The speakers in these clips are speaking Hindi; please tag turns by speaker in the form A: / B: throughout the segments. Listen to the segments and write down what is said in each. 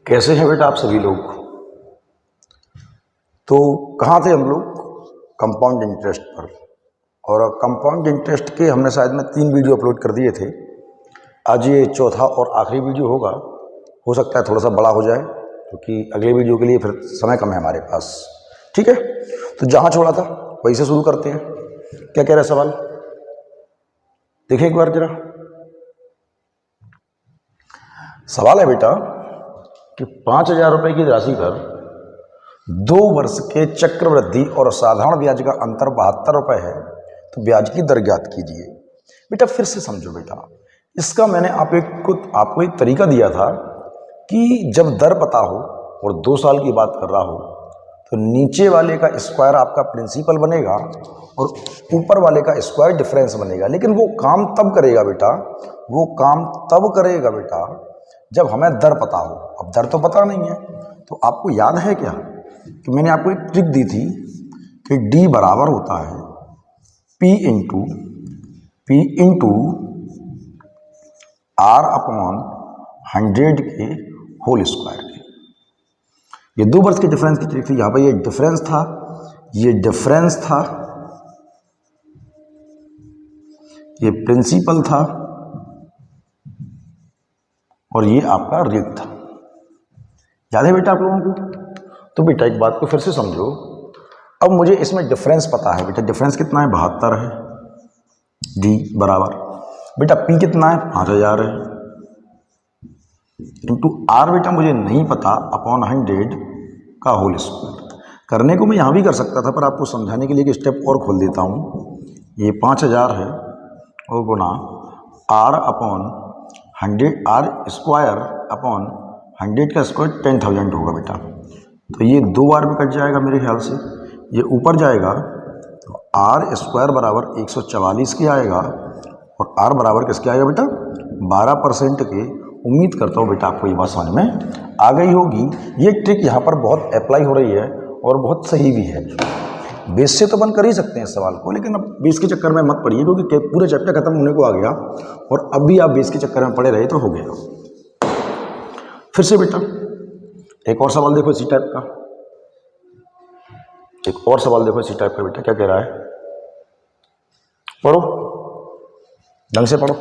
A: कैसे हैं बेटा आप सभी लोग। तो कहाँ थे हम लोग? कंपाउंड इंटरेस्ट पर। और कंपाउंड इंटरेस्ट के हमने शायद में 3 वीडियो अपलोड कर दिए थे। आज ये चौथा और आखिरी वीडियो होगा। हो सकता है थोड़ा सा बड़ा हो जाए क्योंकि अगले वीडियो के लिए फिर समय कम है हमारे पास। ठीक है, तो जहाँ छोड़ा था वहीं से शुरू करते हैं। क्या कह रहा है सवाल, देखिए एक बार जरा। सवाल है बेटा कि 5,000 रुपये की राशि पर 2 वर्ष के चक्रवृद्धि और साधारण ब्याज का अंतर 72 रुपये है, तो ब्याज की दर ज्ञात कीजिए। बेटा फिर से समझो बेटा, इसका मैंने आपको एक तरीका दिया था कि जब दर पता हो और 2 साल की बात कर रहा हो तो नीचे वाले का स्क्वायर आपका प्रिंसिपल बनेगा और ऊपर वाले का स्क्वायर डिफरेंस बनेगा। लेकिन वो काम तब करेगा बेटा, जब हमें दर पता हो। अब दर तो पता नहीं है, तो आपको याद है क्या कि मैंने आपको एक ट्रिक दी थी कि D बराबर होता है P इंटू R अपॉन 100 के होल स्क्वायर के। ये 2 वर्ष के डिफरेंस की ट्रिक थी। यहाँ पर ये डिफरेंस था, ये प्रिंसिपल था और ये आपका रेट था। याद है बेटा आप लोगों को? तो बेटा एक बात को फिर से समझो। अब मुझे इसमें डिफरेंस पता है बेटा, डिफरेंस कितना है? 72 है। D बराबर बेटा P कितना है? 5,000 है। इंटू R बेटा मुझे नहीं पता, अपॉन 100 का होल स्क्वायर। करने को मैं यहाँ भी कर सकता था, पर आपको समझाने के लिए एक स्टेप और खोल देता हूँ। ये 5,000 है और गुना R upon 100, R square upon 100 का स्क्वायर 10,000 होगा बेटा। तो ये 2 बार में कट जाएगा मेरे ख्याल से। ये ऊपर जाएगा तो R स्क्वायर बराबर 144 की आएगा और R बराबर किसके आएगा बेटा? 12% के। उम्मीद करता हूँ बेटा आपको ये बात समझ में आ गई होगी। ये ट्रिक यहाँ पर बहुत अप्लाई हो रही है और बहुत सही भी है। बेस से तो बंद कर ही सकते हैं इस सवाल को, लेकिन अब बेस के चक्कर में मत पड़िए क्योंकि पूरे चैप्टर खत्म होने को आ गया और अब भी आप बेस के चक्कर में पड़े रहे तो हो गया। फिर से बेटा एक और सवाल देखो इसी टाइप का, बेटा क्या कह रहा है? पढ़ो, ढंग से पढ़ो।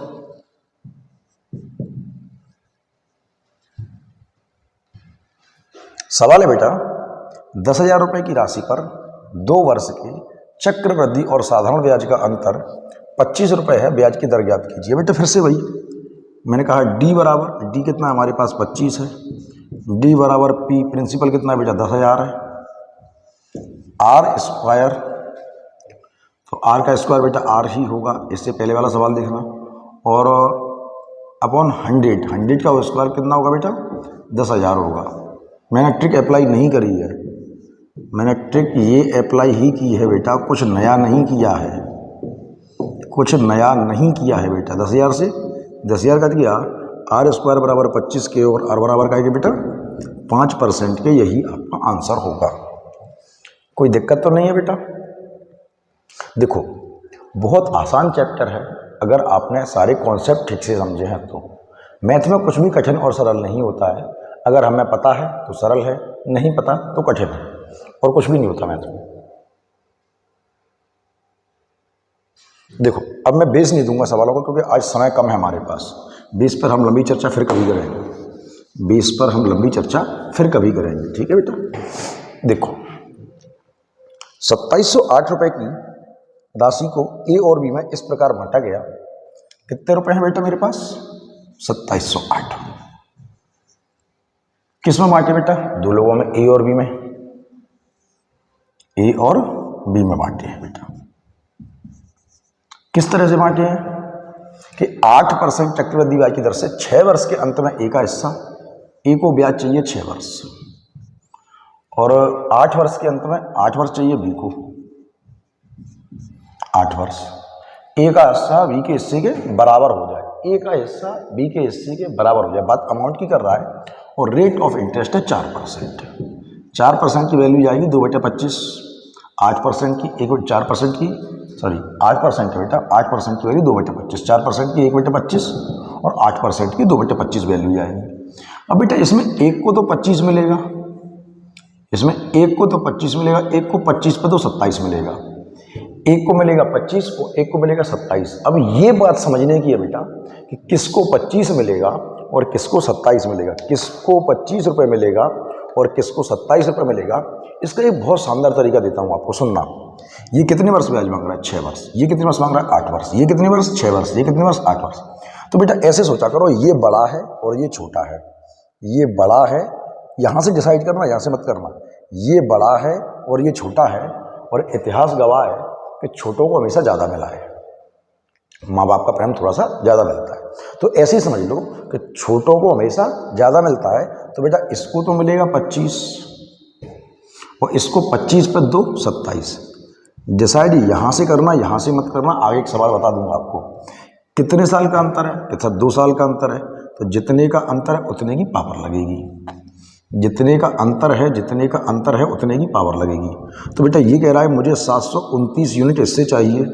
A: सवाल है बेटा 10,000 रुपये की राशि पर 2 वर्ष के चक्रवृद्धि और साधारण ब्याज का अंतर 25 रुपये है, ब्याज की दर ज्ञात कीजिए। बेटा फिर से वही मैंने कहा, D बराबर, D कितना है हमारे पास? 25 है। D बराबर P प्रिंसिपल कितना है बेटा? 10,000 है। R स्क्वायर, तो R का स्क्वायर बेटा R ही होगा, इससे पहले वाला सवाल देखना। और अपॉन 100 का स्क्वायर कितना होगा बेटा? 10,000 होगा। मैंने ट्रिक अप्लाई नहीं करी है, मैंने ट्रिक ये अप्लाई ही की है बेटा, कुछ नया नहीं किया है बेटा। 10,000 से 10,000 कट गया, R स्क्वायर बराबर 25 के और R बराबर का बेटा 5% के। यही आपका आंसर होगा। कोई दिक्कत तो नहीं है बेटा? देखो बहुत आसान चैप्टर है अगर आपने सारे कॉन्सेप्ट ठीक से समझे हैं तो। मैथ में कुछ भी कठिन और सरल नहीं होता है। अगर हमें पता है तो सरल है, नहीं पता तो कठिन है, और कुछ भी नहीं होता मैथ में। देखो अब मैं बेस नहीं दूंगा सवालों को क्योंकि आज समय कम है हमारे पास। बेस पर हम लंबी चर्चा फिर कभी करेंगे। ठीक है बेटा? देखो 2708 रुपये की राशि को A और B में इस प्रकार बांटा गया। कितने रुपए हैं बेटा मेरे पास? 2708। किस में बांटे बेटा? 2 लोगों में, A और B में। A और B में बांटे हैं बेटा। किस तरह से बांटे हैं कि 8% चक्रवृद्धि ब्याज की दर से 6 वर्ष के अंत में A का हिस्सा, A को ब्याज चाहिए 6 वर्ष, और 8 वर्ष के अंत में 8 वर्ष चाहिए B को। 8 वर्ष A का हिस्सा B के हिस्से के बराबर हो जाए, A का हिस्सा B के हिस्से के बराबर हो जाए। बात अमाउंट की कर रहा है और रेट ऑफ इंटरेस्ट है 4%। 4% की वैल्यू जाएगी 2/25। 8% की 4% की 8% है बेटा, 8% की वैल्यू 2/25। 4% की 1/25 और 8% की 2/25 वैल्यू जाएगी। अब बेटा इसमें एक को तो 25 मिलेगा, इसमें एक को तो 25 मिलेगा, एक को 25 पे तो 27 मिलेगा, एक को मिलेगा 25 और एक को मिलेगा 27। अब ये बात समझने की है बेटा कि किसको 25 मिलेगा और किसको 27 मिलेगा, किसको 25 रुपये मिलेगा और किसको 27 रुपये मिलेगा। इसका एक बहुत शानदार तरीका देता हूँ आपको, सुनना। ये कितने वर्ष ब्याज मांग रहा है? 6 वर्ष। ये कितने वर्ष मांग रहा है? 8 वर्ष। ये कितने वर्ष? 6 वर्ष। ये कितने वर्ष? 8 वर्ष। तो बेटा ऐसे सोचा करो, ये बड़ा है और ये छोटा है, ये बड़ा है, यहाँ से डिसाइड करना, यहाँ से मत करना, ये बड़ा है और ये छोटा है, और इतिहास गवाह है कि छोटों को हमेशा ज़्यादा मिला है, माँ बाप का प्रेम थोड़ा सा ज़्यादा मिलता है। तो ऐसे ही समझ लो कि छोटों को हमेशा ज़्यादा मिलता है। तो बेटा इसको तो मिलेगा 25 और इसको 25 पे 2 27। डिसाइड यहाँ से करना, यहाँ से मत करना। आगे एक सवाल बता दूंगा आपको, कितने साल का अंतर है? कितना? 2 साल का अंतर है। तो जितने का अंतर है उतने की पावर लगेगी, जितने का अंतर है, जितने का अंतर है उतने की पावर लगेगी। तो बेटा ये कह रहा है मुझे 729 यूनिट इससे चाहिए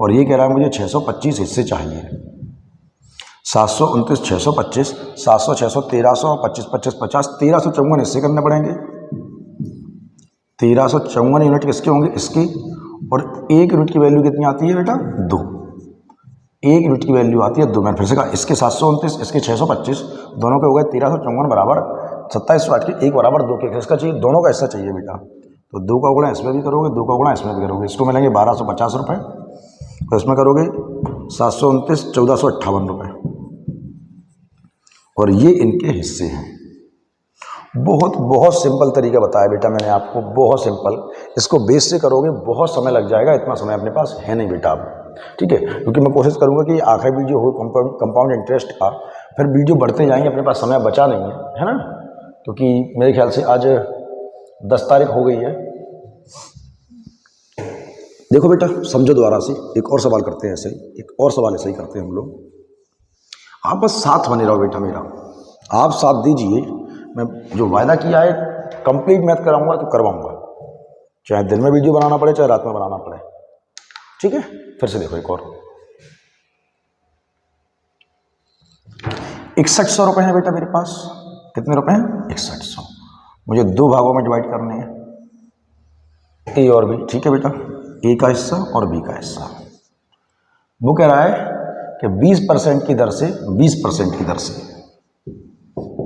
A: और ये कह रहा है मुझे 625 इससे चाहिए। 729 625, 700 600 1300, 25 25 50, 1354 इससे करने पड़ेंगे। 1354 यूनिट किसके होंगे? इसकी। और 1 यूनिट की वैल्यू कितनी आती है बेटा? 2। 1 यूनिट की वैल्यू आती है 2। मैंने फिर से कहा, इसके 729, इसके 625, दोनों के हो गए 1354 बराबर 27 काट के 1 बराबर 2 के। किसका चाहिए? दोनों का हिस्सा चाहिए बेटा। तो 2 का गुणा इसमें भी करोगे, 2 का गुणा इसमें भी करोगे, इसको मिलेंगे 1250 रुपये, तो इसमें करोगे 729 1458 रुपये, और ये इनके हिस्से हैं। बहुत सिंपल तरीका बताया बेटा मैंने आपको, बहुत सिंपल। इसको बेस से करोगे बहुत समय लग जाएगा, इतना समय अपने पास है नहीं बेटा अब, ठीक है। क्योंकि मैं कोशिश करूंगा कि आखिरी वीडियो हो कंपाउंड इंटरेस्ट का, फिर वीडियो बढ़ते जाएंगे, अपने पास समय बचा नहीं है ना। क्योंकि मेरे ख्याल से आज 10 तारीख हो गई है। देखो बेटा समझो दोबारा से, एक और सवाल करते हैं ऐसे ही, एक और सवाल ऐसे ही करते हैं हम लोग। आप बस साथ बने रहो बेटा मेरा, आप साथ दीजिए। मैं जो वायदा किया है कंप्लीट मैथ कराऊंगा तो करवाऊंगा, चाहे दिन में वीडियो बनाना पड़े चाहे रात में बनाना पड़े, ठीक है। फिर से देखो एक और 6100 रुपये है बेटा मेरे पास। कितने रुपए हैं? 6100। मुझे 2 भागों में डिवाइड करने हैं, ए और बी, ठीक है बेटा। ए का हिस्सा और बी का हिस्सा। वो कह रहा है कि 20% की दर से, 20% की दर से,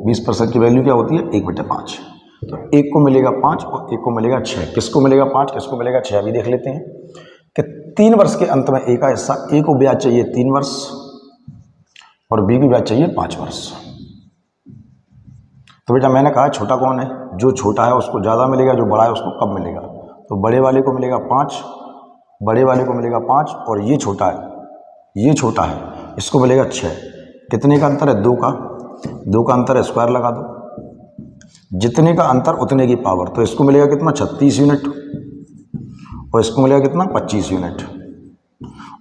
A: 20% की वैल्यू क्या होती है? 1/5। तो एक को मिलेगा 5 और एक को मिलेगा 6। किसको मिलेगा 5, किसको मिलेगा 6? अभी देख लेते हैं कि 3 वर्ष के अंत में ए का हिस्सा, ए को ब्याज चाहिए 3 वर्ष और बी को ब्याज चाहिए 5 वर्ष। तो बेटा मैंने कहा छोटा कौन है? जो छोटा है उसको ज़्यादा मिलेगा, जो बड़ा है उसको कम मिलेगा। तो बड़े वाले को मिलेगा 5, बड़े वाले को मिलेगा 5, और ये छोटा है, ये छोटा है, इसको मिलेगा 6। कितने का अंतर है? 2 का। 2 का अंतर है, स्क्वायर लगा दो। जितने का अंतर उतने की पावर। तो इसको मिलेगा कितना? 36 यूनिट, और इसको मिलेगा कितना? 25 यूनिट,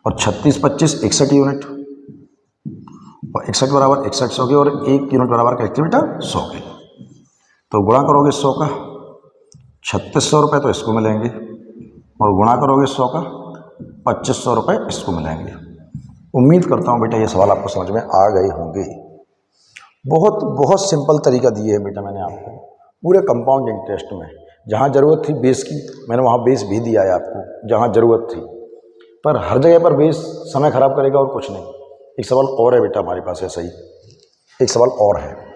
A: और 36 25 61 यूनिट, और 61 बराबर 6100 के, और 1 यूनिट बराबर क्या बेटा? 100 के। तो गुणा करोगे 100 का 3600 रुपये तो इसको मिलेंगे, और गुणा करोगे 100 का 2500 रुपये इसको मिलेंगे। उम्मीद करता हूँ बेटा ये सवाल आपको समझ में आ गए होंगे। बहुत सिंपल तरीका दिए है बेटा मैंने आपको पूरे कंपाउंड इंटरेस्ट में। जहाँ ज़रूरत थी बेस की, मैंने वहाँ बेस भी दिया है आपको जहाँ ज़रूरत थी, पर हर जगह पर बेस समय खराब करेगा और कुछ नहीं। एक सवाल और है बेटा हमारे पास, ऐसा ही एक सवाल और है।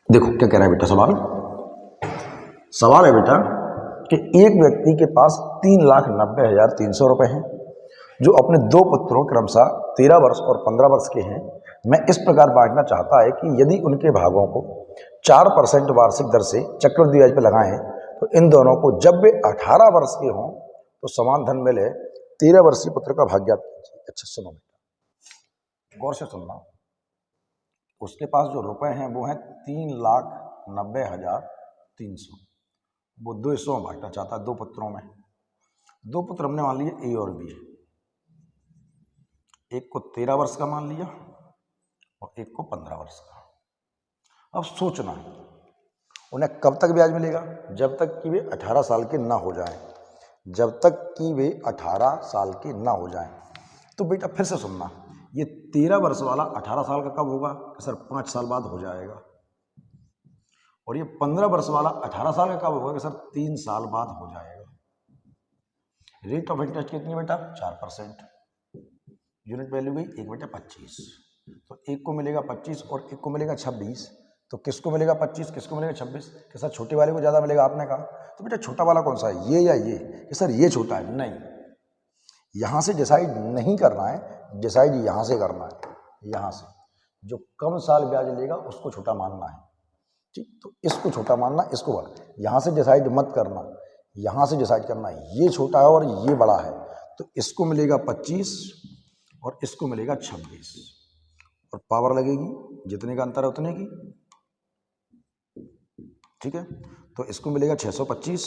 A: देखो क्या कह रहा है बेटा सवाल। सवाल है बेटा कि एक व्यक्ति के पास 3,90,300 रुपये हैं, जो अपने 2 पुत्रों क्रमशः 13 वर्ष और 15 वर्ष के हैं। मैं इस प्रकार बांटना चाहता है कि यदि उनके भागों को 4% वार्षिक दर से चक्रवृद्धि ब्याज पर लगाएं तो इन दोनों को जब वे 18 वर्ष के हों तो समान धन मिले। 13 वर्षीय पुत्र का भाग ज्ञात कीजिए। अच्छा सुनो बेटा, गौर से सुनना। उसके पास जो रुपए हैं वो हैं 3,90,300। वो 2 हिस्सों में बांटना चाहता है, 2 पुत्रों में। 2 पुत्र हमने मान लिए ए और बी। एक को 13 वर्ष का मान लिया और एक को 15 वर्ष का। अब सोचना उन्हें कब तक ब्याज मिलेगा? जब तक कि वे 18 साल के ना हो जाएं, जब तक कि वे 18 साल के ना हो जाएं। तो बेटा फिर से सुनना, ये 13 वर्ष वाला 18 साल का कब होगा? सर 5 साल बाद हो जाएगा। और ये 15 वर्ष वाला 18 साल का कब होगा? सर 3 साल बाद हो जाएगा। रेट ऑफ इंटरेस्ट कितनी बेटा? 4%। यूनिट वैल्यू गई 1/25। तो एक को मिलेगा 25 और एक को मिलेगा 26। तो किसको मिलेगा 25, किसको मिलेगा 26? कि सर छोटे वाले को ज़्यादा मिलेगा, आपने कहा। तो बेटा छोटा वाला कौन सा है, ये या ये? कि सर ये छोटा है। नहीं, यहाँ से डिसाइड नहीं करना है, डिसाइड यहाँ से करना है। यहाँ से जो कम साल ब्याज लेगा उसको छोटा मानना है, ठीक। तो इसको छोटा मानना, इसको बड़ा। यहाँ से डिसाइड मत करना, यहाँ से डिसाइड करना है ये छोटा है और ये बड़ा है। तो इसको मिलेगा 25 और इसको मिलेगा 26 और पावर लगेगी जितने का अंतर है उतने की, ठीक है। तो इसको मिलेगा 625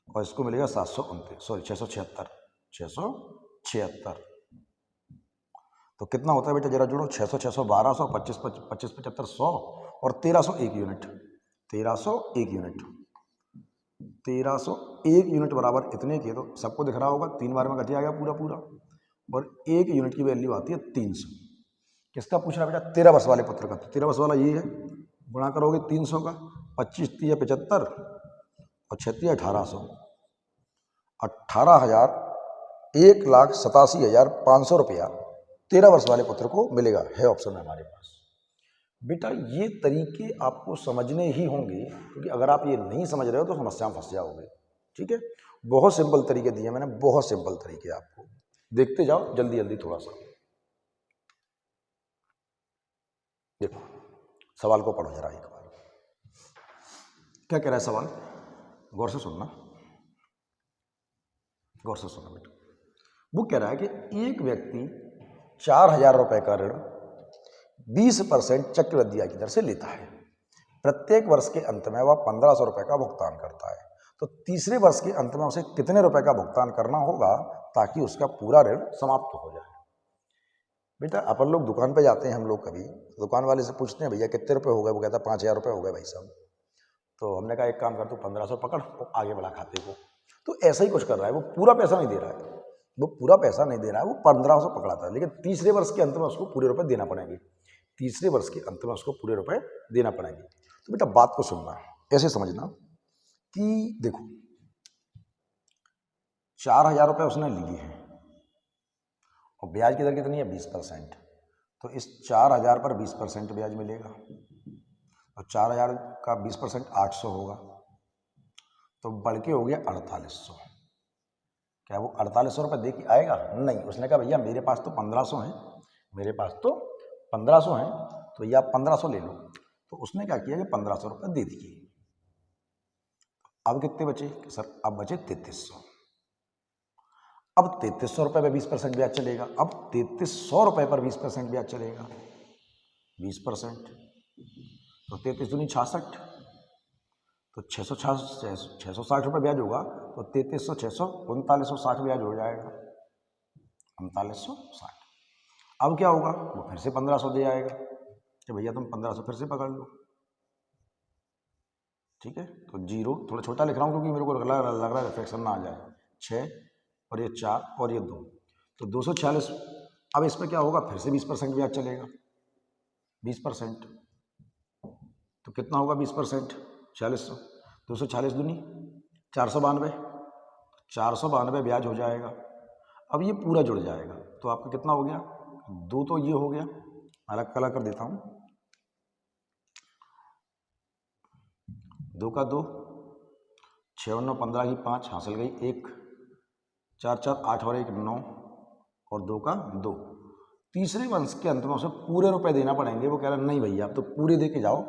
A: और इसको मिलेगा 676। तो कितना होता है बेटा, जरा जोड़ो। 600 600 1200, 25 25 75 100 और 1301 यूनिट। 1301 यूनिट, 1301 यूनिट बराबर इतने के। तो सबको दिख रहा होगा 3 बार में घटिया गया पूरा पूरा। और 1 यूनिट की वैल्यू आती है 300। किसका पूछ रहा है बेटा? 13 वर्ष वाले पत्र का। तो 13 वर्ष वाला ये है, गुणा करोगे 300 का, 25 3 75 और 36 1800। 18,000 1,87,500 रुपया 13 वर्ष वाले पुत्र को मिलेगा, है ऑप्शन में हमारे पास। बेटा ये तरीके आपको समझने ही होंगे, क्योंकि अगर आप ये नहीं समझ रहे हो तो समस्या में फंस जाओगे, ठीक है। बहुत सिंपल तरीके दिए मैंने, बहुत सिंपल तरीके, आपको देखते जाओ जल्दी जल्दी थोड़ा सा। देखो सवाल को पढ़ो जरा एक बार, क्या कह रहा है सवाल, गौर से सुनना, गौर से सुनना बेटा। वो कह रहा है कि एक व्यक्ति 4,000 रुपए का ऋण 20% चक्रवृद्धि ब्याज की दर से लेता है। प्रत्येक वर्ष के अंत में वह 1,500 रुपए का भुगतान करता है। तो तीसरे वर्ष के अंत में उसे कितने रुपए का भुगतान करना होगा ताकि उसका पूरा ऋण समाप्त हो जाए? बेटा अपन लोग दुकान पे जाते हैं, हम लोग कभी दुकान वाले से पूछते हैं भैया कितने रुपए हो गए? वो कहता है 5,000 रुपये हो गए भाई साहब। तो हमने कहा एक काम कर, तू 1,500 पकड़ और आगे बढ़ा खाते को। तो ऐसा ही कुछ कर रहा है, वो पूरा पैसा नहीं दे रहा है, वो पूरा पैसा नहीं दे रहा है, वो 1,500 पकड़ाता है। लेकिन तीसरे वर्ष के अंत में उसको पूरे रुपए देना पड़ेंगे, तीसरे वर्ष के अंत में उसको पूरे रुपए देना पड़ेंगे। तो बेटा बात को सुनना, ऐसे समझना कि देखो 4,000 रुपये उसने लिए हैं और ब्याज की दर कितनी है? 20%। तो इस 4,000 पर 20% ब्याज मिलेगा और 4,000 का 20% 800 होगा, तो बढ़ के हो गया 4,800। क्या वो 4,800 रुपये दे के आएगा? नहीं, उसने कहा भैया मेरे पास तो 1,500 हैं, मेरे पास तो 1,500 हैं, तो ये आप 1,500 ले लो। तो उसने क्या किया कि 1,500 रुपये दे दिए। अब कितने बचे? सर अब बचे 3,300। अब 3,300 रुपये पर 20% ब्याज चलेगा। अब 3,300 रुपये पर 20% ब्याज चलेगा, 20%। तो 33 दूनी 66, तो 660 रुपये ब्याज होगा। तो 3,300 600 3,960 ब्याज हो जाएगा, 3,960। अब क्या होगा? वो फिर से 1,500 दे आएगा कि भैया तुम 1,500 फिर से पकड़ लो, ठीक है। तो जीरो थोड़ा छोटा लिख रहा हूँ क्योंकि मेरे को लग रहा है रिफ्लेक्शन ना आ जाए। 6 और ये 4 और ये 2, तो 246। अब इस पर क्या होगा? फिर से 20% ब्याज चलेगा, 20%। तो कितना होगा 20%? 4,600। 246 दूनी 492, 492 ब्याज हो जाएगा। अब ये पूरा जुड़ जाएगा, तो आपका कितना हो गया? 2 तो ये हो गया, अलग कलर कर देता हूँ, 2 का 2, 6 और 9 15 की 5 हासिल गई 1, 4 4 8 और 1 9 और 2 का 2। तीसरे वर्ष के अंत में उसे पूरे रुपए देना पड़ेंगे। वो कह रहा है नहीं भैया आप तो पूरे दे के जाओ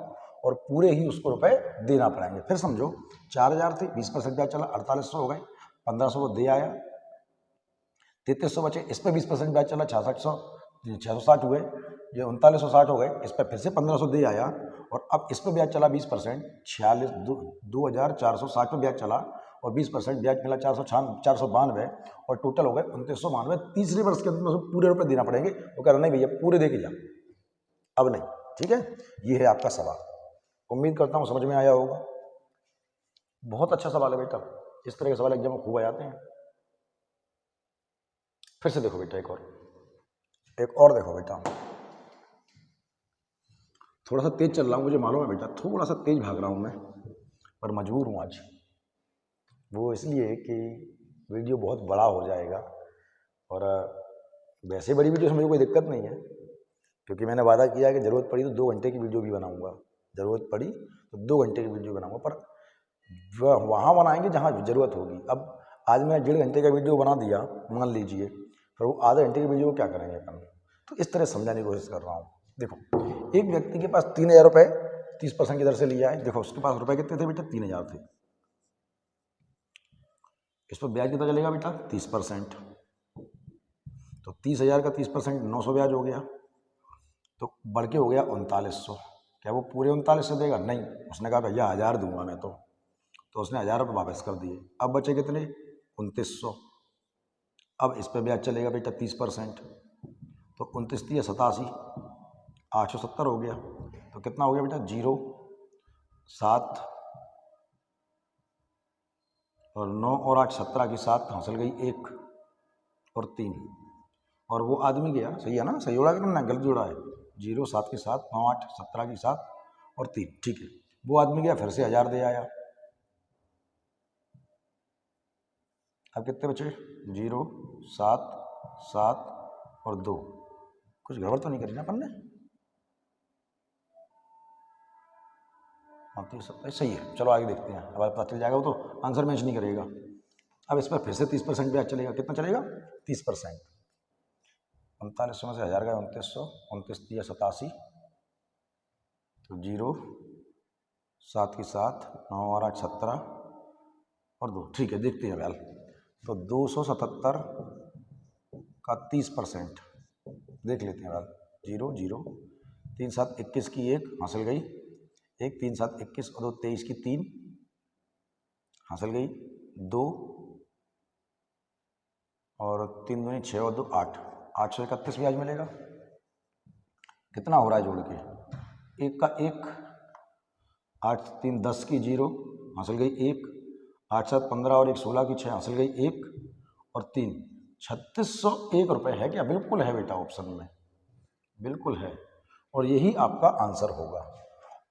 A: और पूरे ही उसको रुपए देना पड़ेंगे। फिर समझो 4,000 थे, 20% ब्याज चला, 4,800 हो गए, 1,500 वो दे आया, 3,300 बचे, इस पर 20% ब्याज चला, 660 हुए, ये 3,960 हो गए, इस पर फिर से 1,500 दे आया और अब इस पर ब्याज चला 20%, 2,460 पे ब्याज चला और 20% ब्याज मिला 492 और टोटल हो गए 2,992। तीसरे वर्ष के अंत में पूरे रुपए देना पड़ेंगे। वो कह रहा नहीं भैया पूरे दे के जा, अब नहीं, ठीक है। ये है आपका सवाल, उम्मीद करता हूँ समझ में आया होगा। बहुत अच्छा सवाल है बेटा, इस तरह के सवाल एग्जाम में खूब आ जाते हैं। फिर से देखो बेटा एक और, एक और देखो बेटा, थोड़ा सा तेज चल रहा हूँ, मुझे मालूम है बेटा, थोड़ा सा तेज भाग रहा हूँ मैं, पर मजबूर हूँ आज। वो इसलिए कि वीडियो बहुत बड़ा हो जाएगा, और वैसे बड़ी वीडियो से मुझे कोई दिक्कत नहीं है, क्योंकि मैंने वादा किया है कि ज़रूरत पड़ी तो 2 घंटे की वीडियो भी बनाऊंगा, ज़रूरत पड़ी तो 2 घंटे की वीडियो बनाऊंगा, पर वहाँ बनाएंगे जहाँ ज़रूरत होगी। अब आज मैं 1.5 घंटे का वीडियो बना दिया मान लीजिए, फिर वो आधे घंटे की वीडियो को क्या करेंगे अपन? तो इस तरह समझाने की कोशिश कर रहा हूँ। देखो, एक व्यक्ति के पास 3,000 रुपये 30% की दर से लिया है। देखो उसके पास रुपये कितने थे बेटा? 3,000 थे। इस पर ब्याज कितना चलेगा बेटा? 30%। तो 30,000 का 30% 900 ब्याज हो गया, तो बढ़ के हो गया 3900। क्या वो पूरे 3900 देगा? नहीं, उसने कहा भैया 1000 दूंगा मैं तो उसने 1000 रुपये वापस कर दिए। अब बचे कितने? 2900। अब इस पर ब्याज चलेगा बेटा 30%, तो 29 3 87, 870 हो गया। तो कितना हो गया बेटा? 0 7 और 9 और 8 17 की 7 हासिल गई 1 और 3, और वो आदमी गया, सही है ना? सही जोड़ा कि ना गलत जोड़ा है? 0 7 की 7 9 8 17 की 7 और 3, ठीक है। वो आदमी गया फिर से 1000 दे आया। अब कितने बचे? 0 7 7 और 2। कुछ गड़बड़ तो नहीं करी ना अपन ने? 35 27 सही है। चलो आगे देखते हैं, अब पता चल जाएगा, वो तो आंसर मैच नहीं करेगा। अब इस पर फिर से 30% ब्याज चलेगा। कितना चलेगा? 30%। 3900 में से 1000 का 2900, 29 3 87, तो 0 7 की 7 9 और 8 17 और 2, ठीक है। देखते हैं बैल, तो 277 का 30% देख लेते हैं बैल। 0 0 3 7 21 की 1 हासिल गई 1, 3 7 21 और 2 23 की 3 हासिल गई 2 और 3 दूनी 6 और 2 8, 831 ब्याज मिलेगा। कितना हो रहा है जोड़ के? 1 का 1, 8 3 10 की 0 हासिल गई 1, 8 7 15 और 1 16 की 6 हासिल गई 1 और 3 3601 रुपये है क्या? बिल्कुल है बेटा, ऑप्शन में बिल्कुल है, और यही आपका आंसर होगा।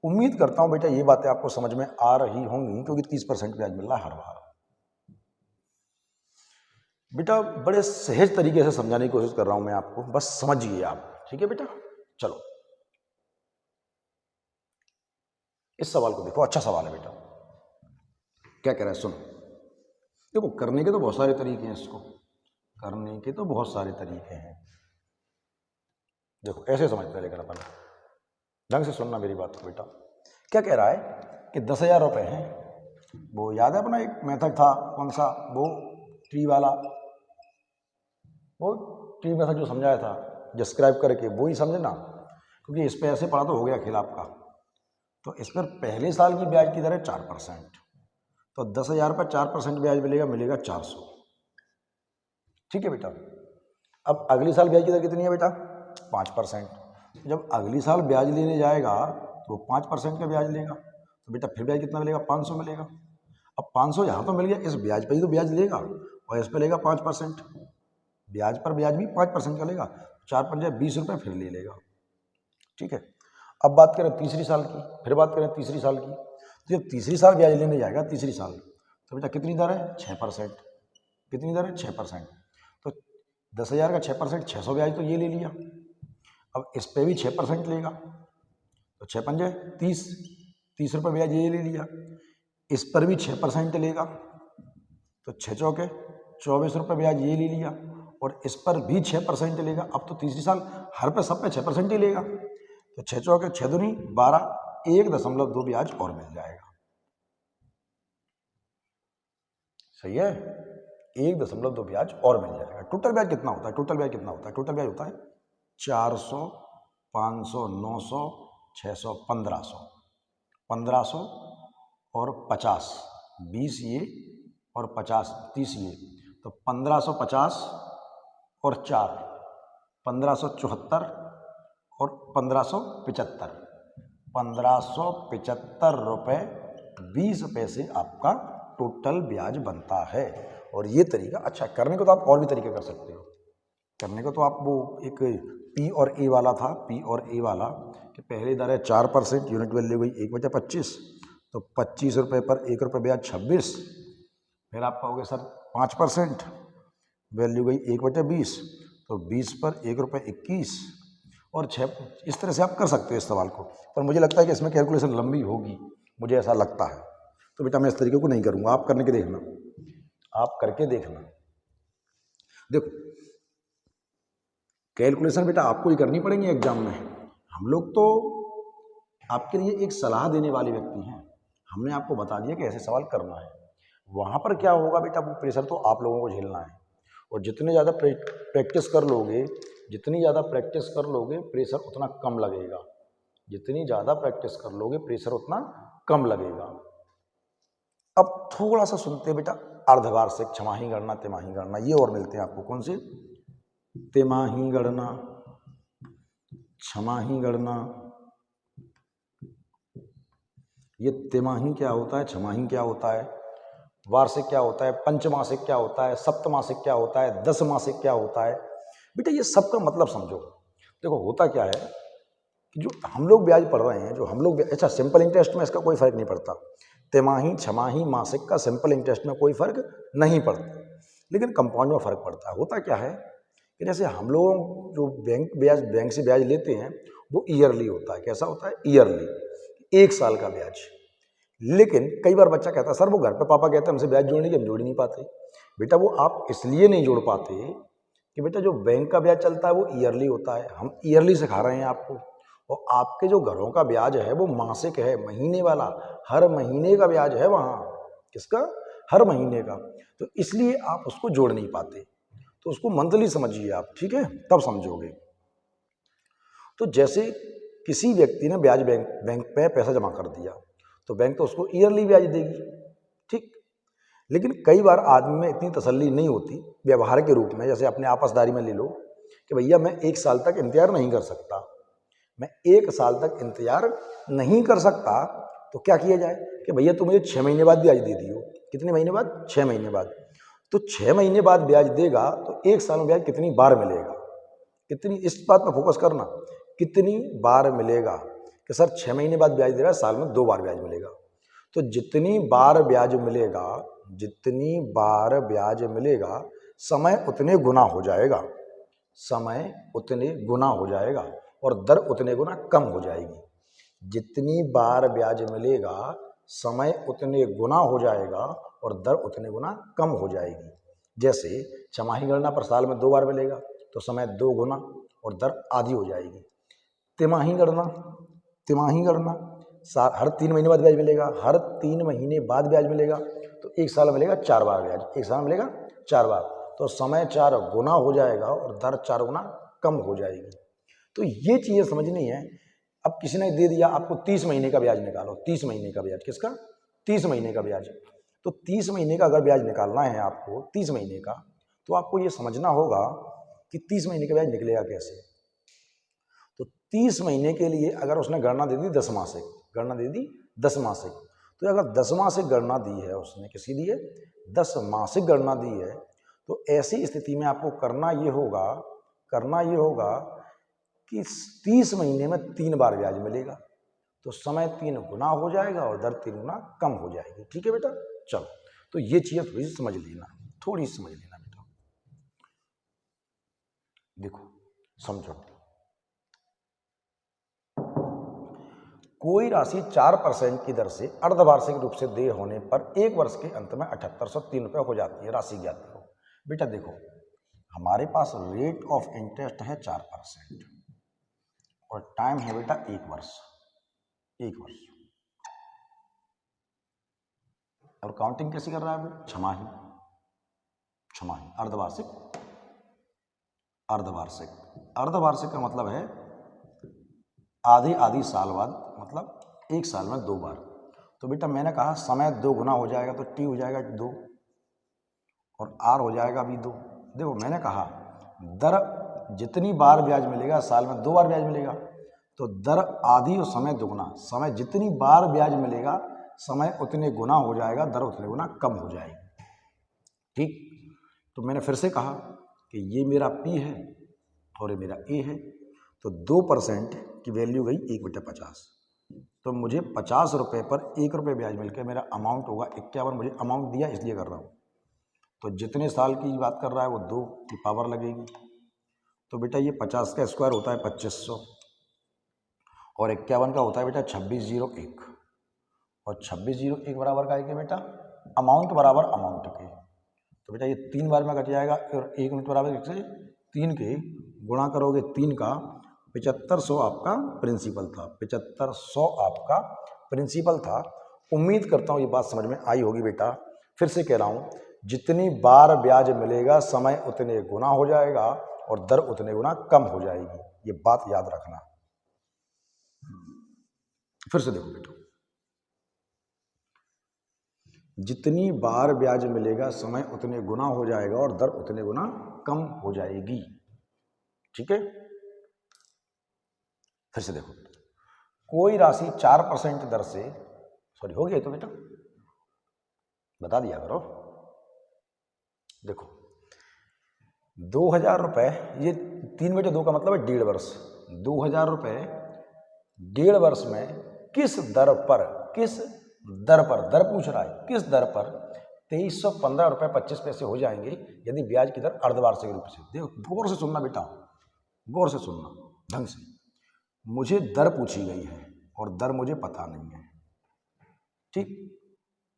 A: उम्मीद करता हूं बेटा ये बातें आपको समझ में आ रही होंगी, क्योंकि 30% ब्याज मिल रहा है हर बार। बेटा बड़े सहज तरीके से समझाने की कोशिश कर रहा हूं मैं आपको, बस समझिए आप, ठीक है बेटा? चलो इस सवाल को देखो, अच्छा सवाल है बेटा। क्या कह रहा है सुनो। देखो करने के तो बहुत सारे तरीके हैं, इसको करने के तो बहुत सारे तरीके हैं। देखो ऐसे समझते हैं, लेकिन अपन ढंग से सुनना मेरी बात को बेटा। क्या कह रहा है कि 10,000 रुपये हैं। वो याद है अपना एक मेथड था, कौन सा? वो ट्री वाला, वो ट्री मेथड जो समझाया था डिस्क्राइब करके, वो ही समझना, क्योंकि इस पर ऐसे पढ़ा तो हो गया खेल आपका। तो इस पर पहले साल की ब्याज की दर है 4%, तो 10,000 पर 4% ब्याज मिलेगा 400, ठीक है बेटा? अब अगले साल ब्याज की दर कितनी है बेटा? 5%। जब अगली साल ब्याज लेने जाएगा तो 5% का ब्याज लेगा, तो बेटा फिर ब्याज कितना मिलेगा? 500 मिलेगा। अब 500 यहाँ तो मिल गया, इस ब्याज पर ही तो ब्याज लेगा, और इस पर लेगा 5%, ब्याज पर ब्याज भी 5% का लेगा, 4 पंजे 20 रुपये फिर ले लेगा, ठीक है? अब बात करें तीसरी साल की, फिर बात करें तीसरी साल की, तो जब तीसरी साल ब्याज लेने जाएगा तीसरी साल, तो बेटा कितनी दर है? 6%। कितनी दर है? 6%। तो 10,000 का 6%, 600 ब्याज तो ये ले लिया। अब इस पे भी 6% लेगा, तो 6 पंजे 30, 30 रुपये ब्याज ये ले लिया। इस पर भी 6% लेगा, तो 6 चौके 24 रुपये ब्याज ये ले लिया, और इस पर भी 6% लेगा। अब तो तीसरी साल हर पे सब पे 6% ही लेगा, तो 6 चौके 6 दूनी 12, 1.2 ब्याज और मिल जाएगा। सही है, 1.2 ब्याज और मिल जाएगा। टोटल ब्याज कितना होता है? टोटल ब्याज कितना होता है? टोटल ब्याज होता है 400, 500, 900, 600, 1500, 1500 और 50, 20 ये और 50 30 ये, तो 1550 और 4 1574 और 1575, 1575 रुपये 20 पैसे आपका टोटल ब्याज बनता है। और ये तरीका अच्छा करने को तो आप और भी तरीके कर सकते हो। करने को तो आप वो एक पी और ए वाला था, पी और ए वाला कि पहली दर है 4%, यूनिट वैल्यू गई 1/25, तो 25 रुपये पर 1 रुपये ब्याज 26। फिर आप कहोगे सर 5%, वैल्यू गई 1/20, तो 20 पर 1 रुपये 21 और 6। इस तरह से आप कर सकते हो इस सवाल को, पर मुझे लगता है कि इसमें कैलकुलेशन लंबी होगी, मुझे ऐसा लगता है। तो बेटा मैं इस तरीके को नहीं करूँगा, आप करने के देखना, आप करके देखना। देखो कैलकुलेशन बेटा आपको ही करनी पड़ेगी एग्जाम में। हम लोग तो आपके लिए एक सलाह देने वाले व्यक्ति हैं, हमने आपको बता दिया कि ऐसे सवाल करना है। वहाँ पर क्या होगा बेटा, वो प्रेशर तो आप लोगों को झेलना है, और जितने ज़्यादा प्रैक्टिस कर लोगे, जितनी ज़्यादा प्रैक्टिस कर लोगे प्रेशर उतना कम लगेगा, जितनी ज़्यादा प्रैक्टिस कर लोगे प्रेशर उतना कम लगेगा। अब थोड़ा सा सुनते बेटा अर्धवार्षिक, छमाही गणना, तिमाही गणना, ये और मिलते हैं आपको। कौन से? तिमाही गणना, छमाही गणना। ये तिमाही क्या होता है, छमाही क्या होता है, वार्षिक क्या होता है, पंचमासिक क्या होता है, सप्तमासिक क्या होता है, दसमासिक क्या होता है। बेटा ये सब का मतलब समझो। देखो होता क्या है कि जो हम लोग ब्याज पढ़ रहे हैं, जो हम लोग, अच्छा सिंपल इंटरेस्ट में इसका कोई फर्क नहीं पड़ता, तिमाही, छमाही, मासिक का सिंपल इंटरेस्ट में कोई फर्क नहीं पड़ता, लेकिन कंपाउंड में फर्क पड़ता है। होता क्या है कि जैसे हम लोग जो बैंक से ब्याज लेते हैं वो ईयरली होता है। कैसा होता है? ईयरली, 1 साल का ब्याज। लेकिन कई बार बच्चा कहता है सर वो घर पे पापा कहते हैं हमसे ब्याज जोड़ने की, हम जोड़ ही नहीं पाते। बेटा वो आप इसलिए नहीं जोड़ पाते कि बेटा जो बैंक का ब्याज चलता है वो ईयरली होता है, हम ईयरली सिखा रहे हैं आपको, और आपके जो घरों का ब्याज है वो मासिक है, महीने वाला, हर महीने का ब्याज है वहाँ। किसका? हर महीने का। तो इसलिए आप उसको जोड़ नहीं पाते, तो उसको मंथली समझिए आप, ठीक है, तब समझोगे। तो जैसे किसी व्यक्ति ने ब्याज बैंक पे पैसा जमा कर दिया तो बैंक तो उसको ईयरली ब्याज देगी, ठीक। लेकिन कई बार आदमी में इतनी तसल्ली नहीं होती व्यवहार के रूप में, जैसे अपने आपसदारी में ले लो कि भैया मैं 1 साल तक इंतजार नहीं कर सकता, मैं 1 साल तक इंतजार नहीं कर सकता, तो क्या किया जाए कि भैया तू मुझे 6 महीने बाद ब्याज दे दियो। कितने महीने बाद? 6 महीने बाद। तो 6 महीने बाद ब्याज देगा तो 1 साल में ब्याज कितनी बार मिलेगा, कितनी, इस बात पर फोकस करना, कितनी बार मिलेगा कि सर 6 महीने बाद ब्याज दे रहा है, साल में 2 बार ब्याज मिलेगा। तो जितनी बार ब्याज मिलेगा, जितनी बार ब्याज मिलेगा, समय उतने गुना हो जाएगा, समय उतने गुना हो जाएगा और दर उतने गुना कम हो जाएगी। जितनी बार ब्याज मिलेगा समय उतने गुना हो जाएगा और दर उतने गुना कम हो जाएगी। जैसे छमाही गणना पर साल में 2 बार मिलेगा तो समय 2 गुना और दर आधी हो जाएगी। तिमाही गणना, तिमाही गणना हर 3 महीने बाद ब्याज मिलेगा, हर 3 महीने बाद ब्याज मिलेगा, तो 1 साल मिलेगा 4 बार ब्याज, 1 साल मिलेगा 4 बार, तो समय 4 गुना हो जाएगा और दर 4 गुना कम हो जाएगी। तो ये चीज़ें समझनी है। अब किसी ने दे दिया आपको 30 महीने का ब्याज निकालो, 30 महीने का ब्याज, किसका? 30 महीने का ब्याज। तो 30 महीने का अगर ब्याज निकालना है आपको, 30 महीने का, तो आपको ये समझना होगा कि 30 महीने का ब्याज निकलेगा कैसे। तो 30 महीने के लिए अगर उसने गणना दे दी 10 मासिक, गणना दे दी 10 मासिक, तो अगर 10 मासिक गणना दी है उसने, किसी लिए 10 मासिक गणना दी है, तो ऐसी स्थिति में आपको करना ये होगा कि 30 महीने में 3 बार ब्याज मिलेगा, तो समय 3 गुना हो जाएगा और दर 3 गुना कम हो जाएगी। ठीक है बेटा, चलो, तो ये चीज़ें थोड़ी सी समझ लेना, थोड़ी सी समझ लेना बेटा। देखो समझो, कोई राशि 4% की दर से अर्धवार्षिक रूप से देय होने पर 1 वर्ष के अंत में 7803 रुपये हो जाती है। राशि ज्ञात करो। बेटा देखो, हमारे पास रेट ऑफ इंटरेस्ट है 4% और टाइम है बेटा 1 वर्ष, 1 वर्ष। और काउंटिंग कैसे कर रहा है वो? छमाही, छमाही, अर्धवार्षिक, अर्धवार्षिक। अर्धवार्षिक का मतलब है आधी आधी साल बाद, मतलब 1 साल में 2 बार। तो बेटा मैंने कहा समय 2 गुना हो जाएगा तो टी हो जाएगा 2 और आर हो जाएगा भी 2। देखो मैंने कहा दर जितनी बार ब्याज मिलेगा, साल में 2 बार ब्याज मिलेगा, तो दर आधी और समय दुगुना। समय जितनी बार ब्याज मिलेगा समय उतने गुना हो जाएगा, दर उतने गुना कम हो जाएगी। ठीक, तो मैंने फिर से कहा कि ये मेरा P है और ये मेरा A है, तो 2% की वैल्यू गई 1/50। तो मुझे 50 रुपये पर 1 रुपये ब्याज मिलकर मेरा अमाउंट होगा 51। मुझे अमाउंट दिया इसलिए कर रहा हूँ। तो जितने साल की बात कर रहा है वो 2 की पावर लगेगी। तो बेटा ये 50 का स्क्वायर होता है 2500 और 51 का होता है बेटा 2601 और 2601 बराबर का है कि बेटा अमाउंट बराबर अमाउंट के। तो बेटा ये 3 बार में कट जाएगा और 1 यूनिट बराबर 1 से 3 के गुणा करोगे 3 का 7500 आपका प्रिंसिपल था। 7500 आपका प्रिंसिपल था। उम्मीद करता हूँ ये बात समझ में आई होगी बेटा। फिर से कह रहा हूँ, जितनी बार ब्याज मिलेगा समय उतने गुना हो जाएगा और दर उतने गुना कम हो जाएगी। ये बात याद रखना। फिर से देखो बेटा, जितनी बार ब्याज मिलेगा समय उतने गुना हो जाएगा और दर उतने गुना कम हो जाएगी। ठीक है, फिर से देखो, कोई राशि 4% दर से, सॉरी हो गया तो बेटा बता दिया करो। देखो 2000 रुपये, ये 3/2 का मतलब है 1.5 वर्ष। 2000 रुपये 1.5 वर्ष में किस दर पर दर पूछ रहा है, किस दर पर 2315 रुपये 25 पैसे हो जाएंगे यदि ब्याज की दर अर्धवार्षिक रूप से। देखो गौर से सुनना बेटा, गौर से सुनना ढंग से। मुझे दर पूछी गई है और दर मुझे पता नहीं है, ठीक,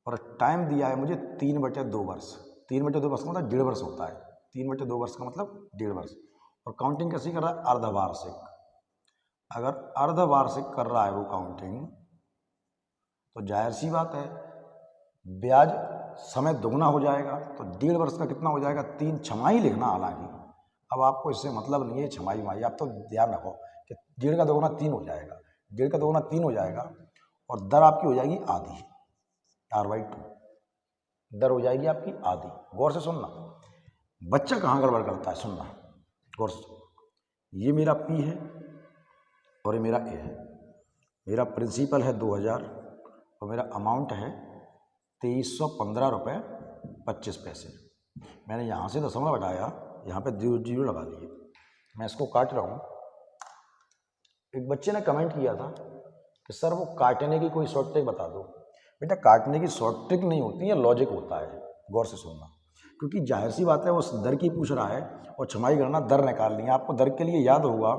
A: और टाइम दिया है मुझे 3/2 वर्ष। 3/2 वर्ष का मतलब 1.5 वर्ष होता है। 3/2 वर्ष का मतलब 1.5 वर्ष। और काउंटिंग कैसे कर रहा है, अर्धवार्षिक। अगर अर्धवार्षिक कर रहा है वो काउंटिंग, तो जाहिर सी बात है ब्याज समय दुगना हो जाएगा। तो 1.5 वर्ष का कितना हो जाएगा, 3 छमाही लिखना। हालांकि अब आपको इससे मतलब नहीं है छमाही माही, आप तो ध्यान रखो कि 1.5 का दोगुना 3 हो जाएगा, 1.5 का दोगुना 3 हो जाएगा और दर आपकी हो जाएगी आधी, R/2 दर हो जाएगी आपकी आधी। गौर से सुनना, बच्चा कहाँ गड़बड़ करता है, सुनना गौर से। ये मेरा P है और ये मेरा A है। मेरा प्रिंसिपल है 2000 और मेरा अमाउंट है 2315 रुपये 25 पैसे। मैंने यहाँ से दशमलव हटाया, यहाँ पे 0 लगा दिए। मैं इसको काट रहा हूँ। एक बच्चे ने कमेंट किया था कि सर वो काटने की कोई शॉर्ट ट्रिक बता दो। बेटा काटने की शॉर्ट ट्रिक नहीं होती है, लॉजिक होता है। गौर से सुनना, क्योंकि जाहिर सी बात है वो दर की पूछ रहा है और छमाही गणना दर निकालनी है। आपको दर के लिए याद होगा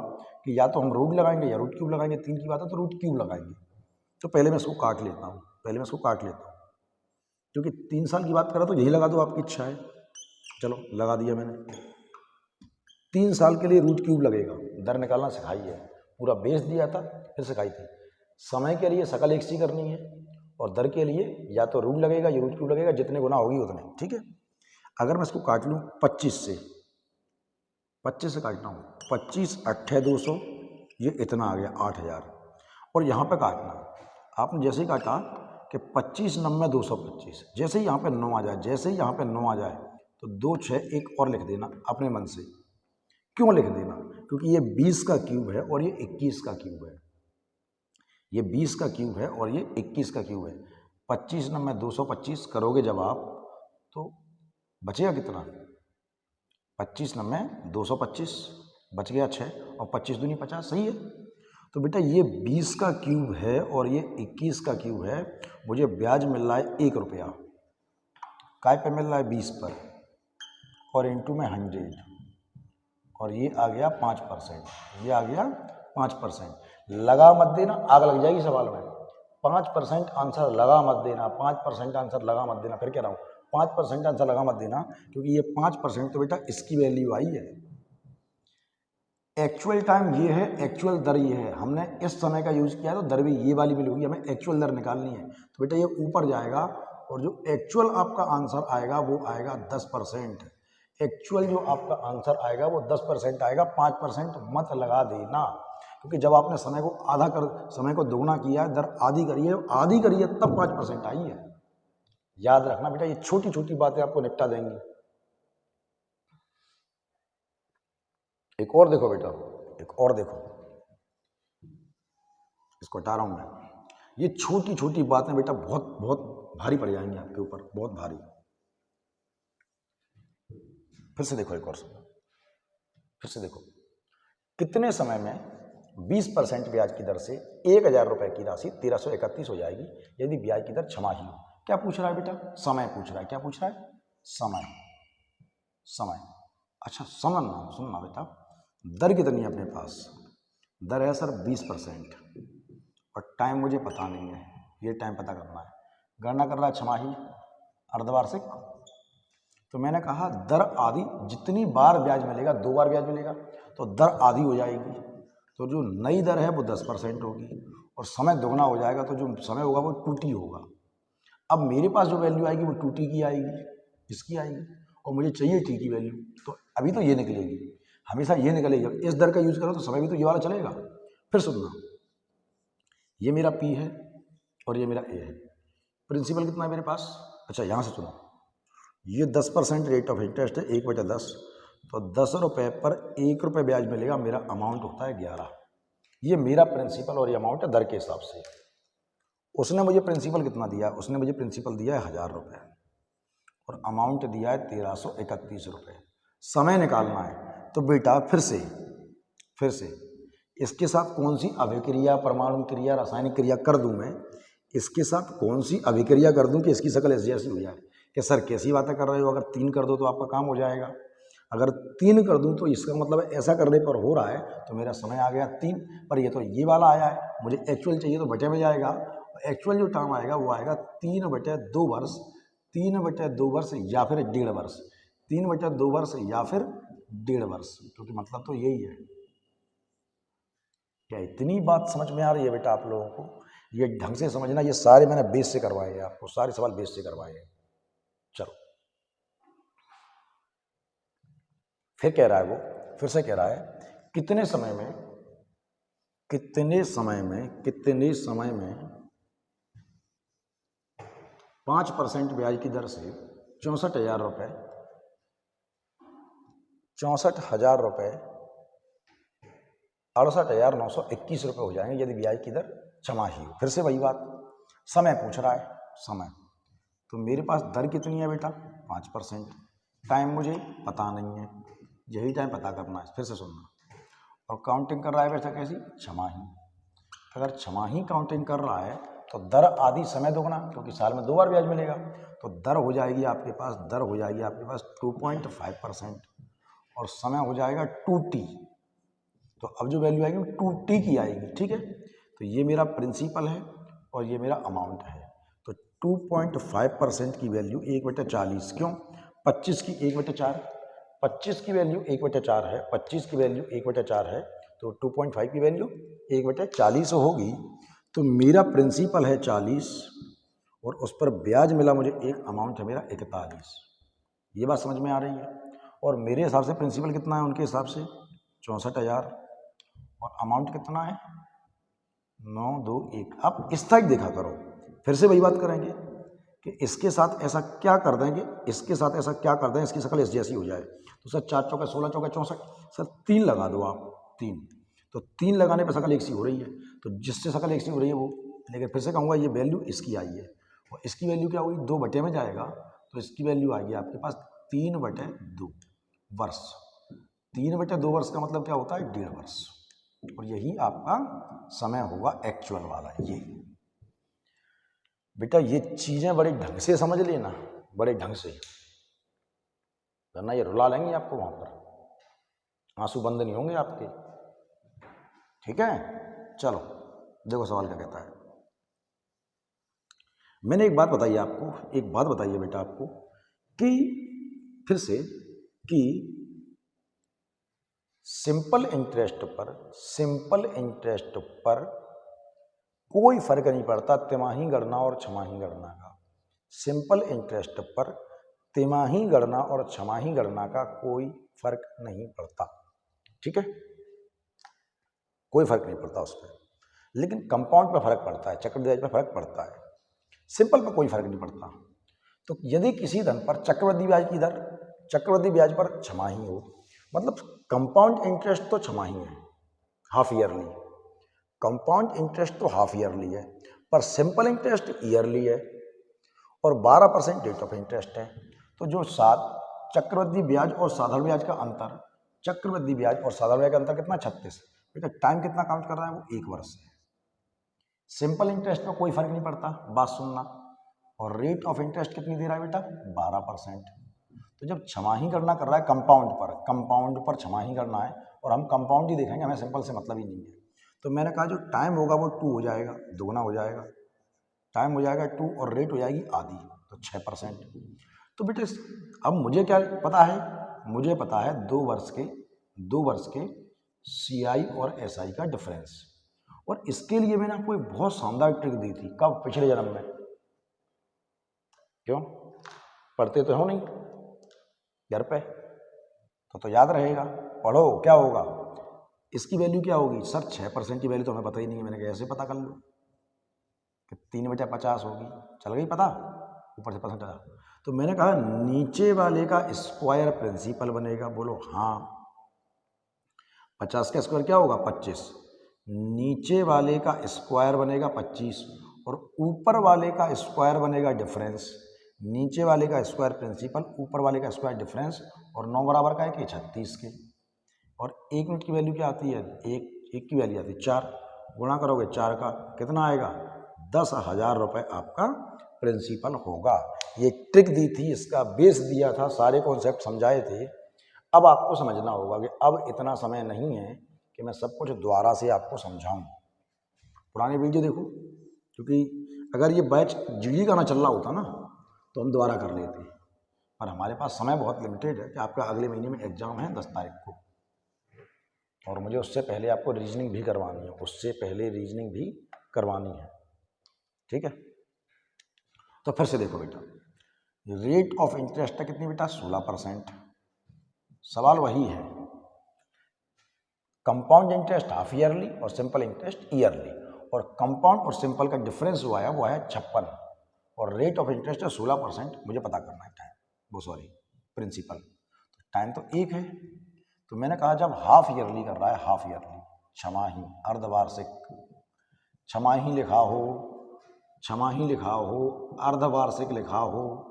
A: कि या तो हम रूट लगाएंगे या रूट क्यूब लगाएंगे। 3 की बात है तो रूट क्यूब लगाएंगे। तो पहले मैं इसको काट लेता हूँ, क्योंकि 3 साल की बात कर रहा तो यही लगा दो, आपकी इच्छा है। चलो लगा दिया मैंने। 3 साल के लिए रूट क्यूब लगेगा। दर निकालना सिखाई है, पूरा बेस दिया था, फिर सिखाई थी। समय के लिए सकल एक सी करनी है और दर के लिए या तो रूट लगेगा या रूट क्यूब लगेगा, जितने गुना होगी उतने। ठीक है, अगर मैं इसको काट लूँ 25 से काटना हूँ, 25 8 200, ये इतना आ गया 8000। और यहाँ पे काटना, आपने जैसे ही काटा कि 25 9 225, जैसे ही यहाँ पे 9 आ जाए, जैसे ही यहाँ पे 9 आ जाए तो 2 6 1 और लिख देना अपने मन से। क्यों लिख देना, क्योंकि ये 20 का क्यूब है और ये 21 का क्यूब है। ये 20 का क्यूब है और ये 21 का क्यूब है। 25 9 225 करोगे जब आप, तो बचेगा कितना, 25 9 225, बच गया 6 और 25 दूनी 50, सही है। तो बेटा ये 20 का क्यूब है और ये 21 का क्यूब है। मुझे ब्याज मिल रहा है 1 रुपया। काय पे मिल रहा है, 20 पर, और इंटू में 100, और ये आ गया 5%, ये आ गया 5%। लगा मत देना, आग लग जाएगी सवाल में। 5% आंसर लगा मत देना, 5% आंसर लगा मत देना। फिर कह रहा हूँ 5% आंसर लगा मत देना, क्योंकि ये 5% तो बेटा इसकी वैल्यू आई है। एक्चुअल टाइम ये है, एक्चुअल दर ये है। हमने इस समय का यूज किया है तो दर भी ये वाली मिलेगी। हमें एक्चुअल दर निकालनी है, तो बेटा ये ऊपर जाएगा और जो एक्चुअल आपका आंसर आएगा वो आएगा 10%। एक्चुअल जो आपका आंसर आएगा वो 10% आएगा। 5% मत लगा देना, क्योंकि जब आपने समय को दोगुना किया, दर आधी करी है तब 5% आई है। याद रखना बेटा, ये छोटी छोटी बातें आपको निपटा देंगी। एक और देखो बेटा, एक और देखो, इसको हटा रहा हूं मैं। ये छोटी छोटी बातें बेटा बहुत बहुत भारी पड़ जाएंगी आपके ऊपर, बहुत भारी। फिर से देखो एक और, फिर से देखो, कितने समय में 20% ब्याज की दर से 1,000 रुपये की राशि 1331 हो जाएगी यदि ब्याज की दर छमाही हो। क्या पूछ रहा है बेटा? समय पूछ रहा है। क्या पूछ रहा है? समय। समय। अच्छा समझना, सुनना बेटा, दर कितनी है अपने पास? दर है सर 20% और टाइम मुझे पता नहीं है, ये टाइम पता करना है। गणना कर रहा है छमाही, अर्धवार्षिक। तो मैंने कहा दर आधी, जितनी बार ब्याज मिलेगा, 2 बार ब्याज मिलेगा तो दर आधी हो जाएगी। तो जो नई दर है वो 10% होगी और समय दोगुना हो जाएगा, तो जो समय होगा वो 2t होगा। अब मेरे पास जो वैल्यू आएगी वो 2t की आएगी, इसकी आएगी, और मुझे चाहिए t की वैल्यू। तो अभी तो ये निकलेगी, हमेशा ये निकलेगी। इस दर का यूज करो तो समय भी तो ये वाला चलेगा। फिर सुनना, ये मेरा p है और ये मेरा a है। प्रिंसिपल कितना है मेरे पास? अच्छा यहाँ से सुनो, ये 10% रेट ऑफ इंटरेस्ट है, 1/10, तो 10 रुपये पर 1 रुपये ब्याज मिलेगा। मेरा अमाउंट होता है 11। ये मेरा प्रिंसिपल और ये अमाउंट है दर के हिसाब से। उसने मुझे प्रिंसिपल कितना दिया? उसने मुझे प्रिंसिपल दिया है 1,000 रुपये और अमाउंट दिया है 1331 रुपये। समय निकालना है तो बेटा फिर से इसके साथ कौन सी अभिक्रिया, परमाणु क्रिया, रासायनिक क्रिया कर दूं मैं? इसके साथ कौन सी अभिक्रिया कर दूं कि इसकी शक्ल ऐसी जैसी हो जाए? कि सर कैसी बातें कर रहे हो, अगर 3 कर दो तो आपका काम हो जाएगा। अगर 3 कर दूं तो इसका मतलब ऐसा करने पर हो रहा है, तो मेरा समय आ गया 3, पर ये तो ये वाला आया है, मुझे एक्चुअल चाहिए तो बटे में जाएगा। एक्चुअल जो टर्म आएगा वो आएगा 3/2 वर्ष, 3/2 वर्ष या फिर 1.5 वर्ष, 3/2 वर्ष या फिर 1.5 वर्ष, क्योंकि मतलब तो यही है। क्या इतनी बात समझ में आ रही है बेटा आप लोगों को? ये ढंग से समझना, ये सारे मैंने बेस से करवाए हैं आपको, सारे सवाल बेस से करवाए हैं। चलो फिर कह रहा है वो, फिर से कह रहा है कितने समय में 5% ब्याज की दर से 64,000 रुपये 68,921 रुपये हो जाएंगे यदि ब्याज की दर छमाही हो। फिर से वही बात, समय पूछ रहा है, समय। तो मेरे पास दर कितनी है बेटा? 5%। टाइम मुझे पता नहीं है, यही टाइम पता करना है। फिर से सुनना, और काउंटिंग कर रहा है वैसा कैसी? छमाही। अगर छमाही काउंटिंग कर रहा है तो दर आधी, समय दोगुना, क्योंकि साल में 2 बार ब्याज मिलेगा। तो दर हो जाएगी आपके पास, 2.5% और समय हो जाएगा 2t। तो अब जो वैल्यू आएगी वो 2t की आएगी, ठीक है। तो ये मेरा प्रिंसिपल है और ये मेरा अमाउंट है। तो 2.5% की वैल्यू 1/40, क्यों? 25 की 1/4, 25 की वैल्यू 1/4 है, 25 की वैल्यू 1/4 है, तो 2.5 की वैल्यू 1/40 होगी। तो मेरा प्रिंसिपल है 40 और उस पर ब्याज मिला मुझे, एक अमाउंट है मेरा 41। ये बात समझ में आ रही है? और मेरे हिसाब से प्रिंसिपल कितना है उनके हिसाब से? 64,000 और अमाउंट कितना है? 921। अब इस साइड देखा करो, फिर से वही बात करेंगे कि इसके साथ ऐसा क्या कर देंगे, इसके साथ ऐसा क्या कर दें इसकी शक्ल इस जैसी हो जाए। तो सर 4 चौके 16, चौके 64, सर 3 लगा दो आप, 3। तो 3 लगाने पर शक्ल एक सी हो रही है, तो जिससे शक्ल एक सी हो रही है वो, लेकिन फिर से कहूँगा ये वैल्यू इसकी आई है और इसकी वैल्यू क्या हुई? 2 बटे में जाएगा, तो इसकी वैल्यू आएगी आपके पास 3/2 वर्ष। 3/2 वर्ष का मतलब क्या होता है? 1.5 वर्ष। और यही आपका समय होगा एक्चुअल वाला। ये बेटा ये चीजें बड़े ढंग से समझ लेना, बड़े ढंग से, वरना ये रुला लेंगे आपको, वहां पर आंसू बंद नहीं होंगे आपके, ठीक है। चलो देखो सवाल क्या कहता है। मैंने एक बात बताई आपको, एक बात बताइए बेटा आपको कि फिर से कि सिंपल इंटरेस्ट पर कोई फर्क नहीं पड़ता तिमाही गणना और छमाही गणना का। सिंपल इंटरेस्ट पर तिमाही गणना और छमाही गणना का कोई फर्क नहीं पड़ता, ठीक है, कोई फर्क नहीं पड़ता उस पर। लेकिन कंपाउंड पर फर्क पड़ता है, चक्रवृद्धि ब्याज पर फर्क पड़ता है, सिंपल पर कोई फर्क नहीं पड़ता। तो यदि किसी धन पर चक्रवृद्धि ब्याज की दर चक्रवृद्धि ब्याज पर छमाही हो, मतलब कंपाउंड इंटरेस्ट तो छमाही है, हाफ ईयरली, कंपाउंड इंटरेस्ट तो हाफ ईयरली है, पर सिंपल इंटरेस्ट ईयरली है और 12% रेट ऑफ इंटरेस्ट है। तो जो चक्रवृद्धि ब्याज और साधारण ब्याज का अंतर चक्रवृद्धि ब्याज और साधारण ब्याज का अंतर कितना 36। बेटा टाइम कितना काउंट कर रहा है वो 1 वर्ष है। सिंपल इंटरेस्ट में कोई फर्क नहीं पड़ता, बात सुनना। और रेट ऑफ इंटरेस्ट कितनी दे रहा है बेटा 12%। तो जब छमाही गणना कर रहा है कंपाउंड पर छमाही करना है और हम कंपाउंड ही देखेंगे, हमें सिंपल से मतलब ही नहीं है। तो मैंने कहा जो टाइम होगा वो 2 हो जाएगा, दुगना हो जाएगा, टाइम हो जाएगा 2 और रेट हो जाएगी आधी, तो 6%। तो बेटे अब मुझे क्या पता है, मुझे पता है 2 वर्ष के CI और SI का डिफरेंस। और इसके लिए मैंने आपको एक बहुत शानदार ट्रिक दी थी, कब, पिछले जन्म में। क्यों पढ़ते तो हो नहीं घर पे, तो याद रहेगा, पढ़ो क्या होगा। इसकी वैल्यू क्या होगी सर, 6% की वैल्यू तो हमें पता ही नहीं है। मैंने कहा ऐसे पता कर लो कि 3/50 होगी, चल गई पता, ऊपर से परसेंट आया। तो मैंने कहा नीचे वाले का स्क्वायर प्रिंसिपल बनेगा, बोलो हाँ। 50 का स्क्वायर क्या होगा 25, नीचे वाले का स्क्वायर बनेगा 25 और ऊपर वाले का स्क्वायर बनेगा डिफरेंस। नीचे वाले का स्क्वायर प्रिंसिपल, ऊपर वाले का स्क्वायर डिफरेंस, और 9 बराबर का है कि 36 के। और 1 यूनिट की वैल्यू क्या आती है, एक की वैल्यू आती है 4, गुणा करोगे 4 का कितना आएगा 10,000 रुपये आपका प्रिंसिपल होगा। ये ट्रिक दी थी, इसका बेस दिया था, सारे कॉन्सेप्ट समझाए थे। अब आपको समझना होगा कि अब इतना समय नहीं है कि मैं सब कुछ दोबारा से आपको समझाऊं। पुराने वीडियो देखो, क्योंकि अगर ये बैच GD का ना चल रहा होता ना तो हम दोबारा कर लेते, पर हमारे पास समय बहुत लिमिटेड है कि आपका अगले महीने में एग्जाम है 10 तारीख को, और मुझे उससे पहले आपको रीजनिंग भी करवानी है, ठीक है। तो फिर से देखो बेटा, रेट ऑफ इंटरेस्ट है कितनी बेटा 16%। सवाल वही है, कंपाउंड इंटरेस्ट हाफ ईयरली और सिंपल इंटरेस्ट ईयरली, और कंपाउंड और सिंपल का डिफरेंस हुआ है वो है 56, और रेट ऑफ इंटरेस्ट है 16%। मुझे पता करना है टाइम, प्रिंसिपल। टाइम तो 1 है, तो मैंने कहा जब हाफ ईयरली कर रहा है, हाफ ईयरली, छमाही, अर्धवार्षिक, छमाही लिखा हो, अर्धवार्षिक लिखा हो,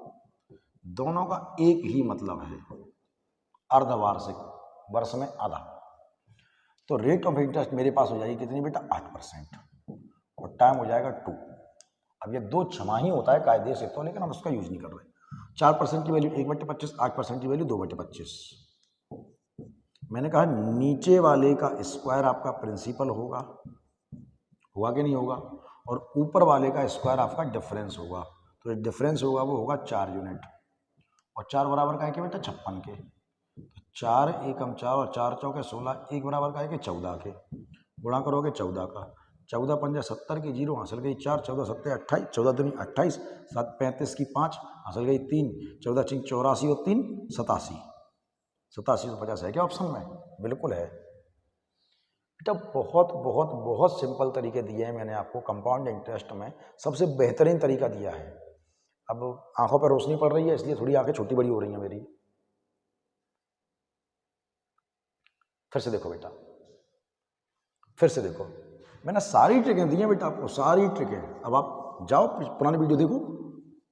A: दोनों का एक ही मतलब है, अर्धवार्षिक, वर्ष में आधा। तो रेट ऑफ इंटरेस्ट मेरे पास हो जाएगी कितनी बेटा 8%, और टाइम हो जाएगा 2। अब ये 2 छमाही होता है कायदे से तो, लेकिन हम उसका यूज नहीं कर रहे। 4% की वैल्यू 1/25, 8% की वैल्यू 2/25। मैंने कहा नीचे वाले का स्क्वायर आपका प्रिंसिपल होगा कि नहीं होगा, और ऊपर वाले का स्क्वायर आपका डिफरेंस होगा। तो ये डिफरेंस होगा वो होगा 4 यूनिट, और 4 बराबर का है कि बेटा 56 के। तो 4 एकम 4 और 4 चौके 16, 1 बराबर का है कि 14 के। गुणा करोगे 14 का, 14 पंजा 70 की, 0 हासिल गई 4, 14 सत्ते 28, 14 दूनी 28, 7 35 की 5 हासिल गई 3, 14 चिंग 84 और 3 87, 8750 है क्या ऑप्शन में, बिल्कुल है बेटा। बहुत बहुत बहुत सिंपल तरीके दिए हैं मैंने आपको कंपाउंड इंटरेस्ट में, सबसे बेहतरीन तरीका दिया है। अब आंखों पर रोशनी पड़ रही है इसलिए थोड़ी आंखें छोटी बड़ी हो रही हैं मेरी। फिर से देखो बेटा, फिर से देखो, मैंने सारी ट्रिकें दी हैं बेटा आपको, सारी ट्रिकें। अब आप जाओ पुरानी वीडियो देखो,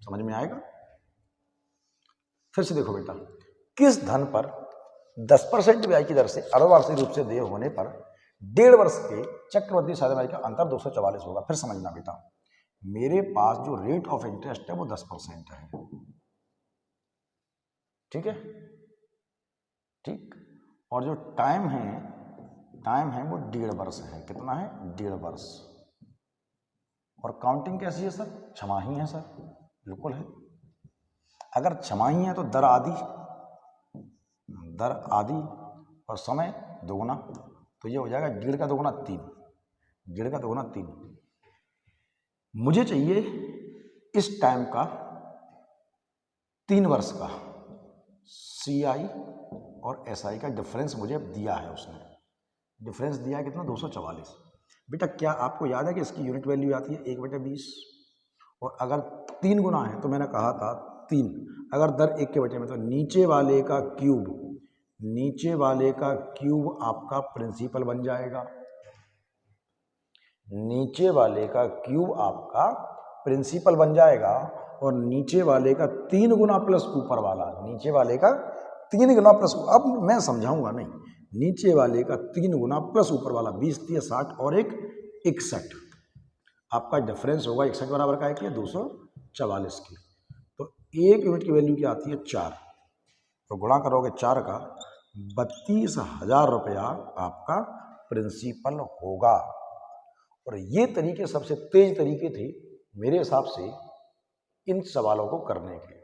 A: समझ में आएगा। फिर से देखो बेटा, किस धन पर 10% ब्याज की दर से अर्धवार्षिक रूप से देय होने पर 1.5 वर्ष के चक्रवृद्धि साधन ब्याज का अंतर 244 होगा। फिर समझना बेटा, मेरे पास जो रेट ऑफ इंटरेस्ट है वो 10% है, ठीक है, ठीक। और जो टाइम है वो 1.5 वर्ष है। कितना है 1.5 वर्ष। और काउंटिंग कैसी है सर, छमाही है सर, बिल्कुल है। अगर छमाही है तो दर आधी और समय दोगुना, तो ये हो जाएगा 1.5 का दोगुना 3, 1.5 का दोगुना 3। मुझे चाहिए इस टाइम का 3 वर्ष का CI और SI का डिफरेंस मुझे दिया है, उसने डिफरेंस दिया है कितना 244। बेटा क्या आपको याद है कि इसकी यूनिट वैल्यू आती है 1/20, और अगर 3 गुना है तो मैंने कहा था 3, अगर दर 1 के बटे में तो नीचे वाले का क्यूब आपका प्रिंसिपल बन जाएगा, नीचे वाले का क्यूब आपका प्रिंसिपल बन जाएगा, और नीचे वाले का 3 गुना प्लस ऊपर वाला, नीचे वाले का 3 गुना प्लस, अब मैं समझाऊंगा नहीं, नीचे वाले का 3 गुना प्लस ऊपर वाला 20 3 60 और एक 61, आपका डिफरेंस होगा 61 बराबर का है कि 244 की। तो 1 यूनिट की वैल्यू क्या आती है 4, तो गुणा करोगे 4 का 32,000 रुपया आपका प्रिंसिपल होगा। और ये तरीके सबसे तेज तरीके थे मेरे हिसाब से इन सवालों को करने के,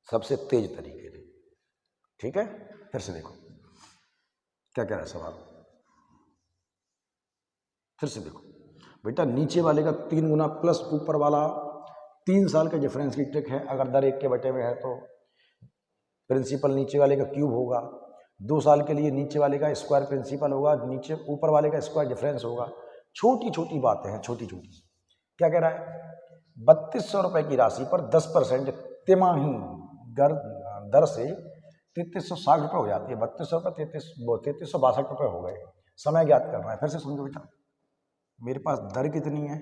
A: सबसे तेज तरीके थे। ठीक है, फिर से देखो क्या कह रहा है सवाल, फिर से देखो बेटा, नीचे वाले का 3 गुना प्लस ऊपर वाला 3 साल के डिफरेंस की ट्रिक है। अगर दर 1 के बटे में है तो प्रिंसिपल नीचे वाले का क्यूब होगा, 2 साल के लिए नीचे वाले का स्क्वायर प्रिंसिपल होगा, नीचे ऊपर वाले का स्क्वायर डिफरेंस होगा। छोटी छोटी बातें हैं, छोटी छोटी। क्या कह रहा है, 3200 रुपए की राशि पर 10% तिमाही दर से 3360 रुपये हो जाती है। 3200 रुपये 3362 रुपये हो गए। समय ज्ञात करना है। फिर से समझो बेटा, मेरे पास दर कितनी है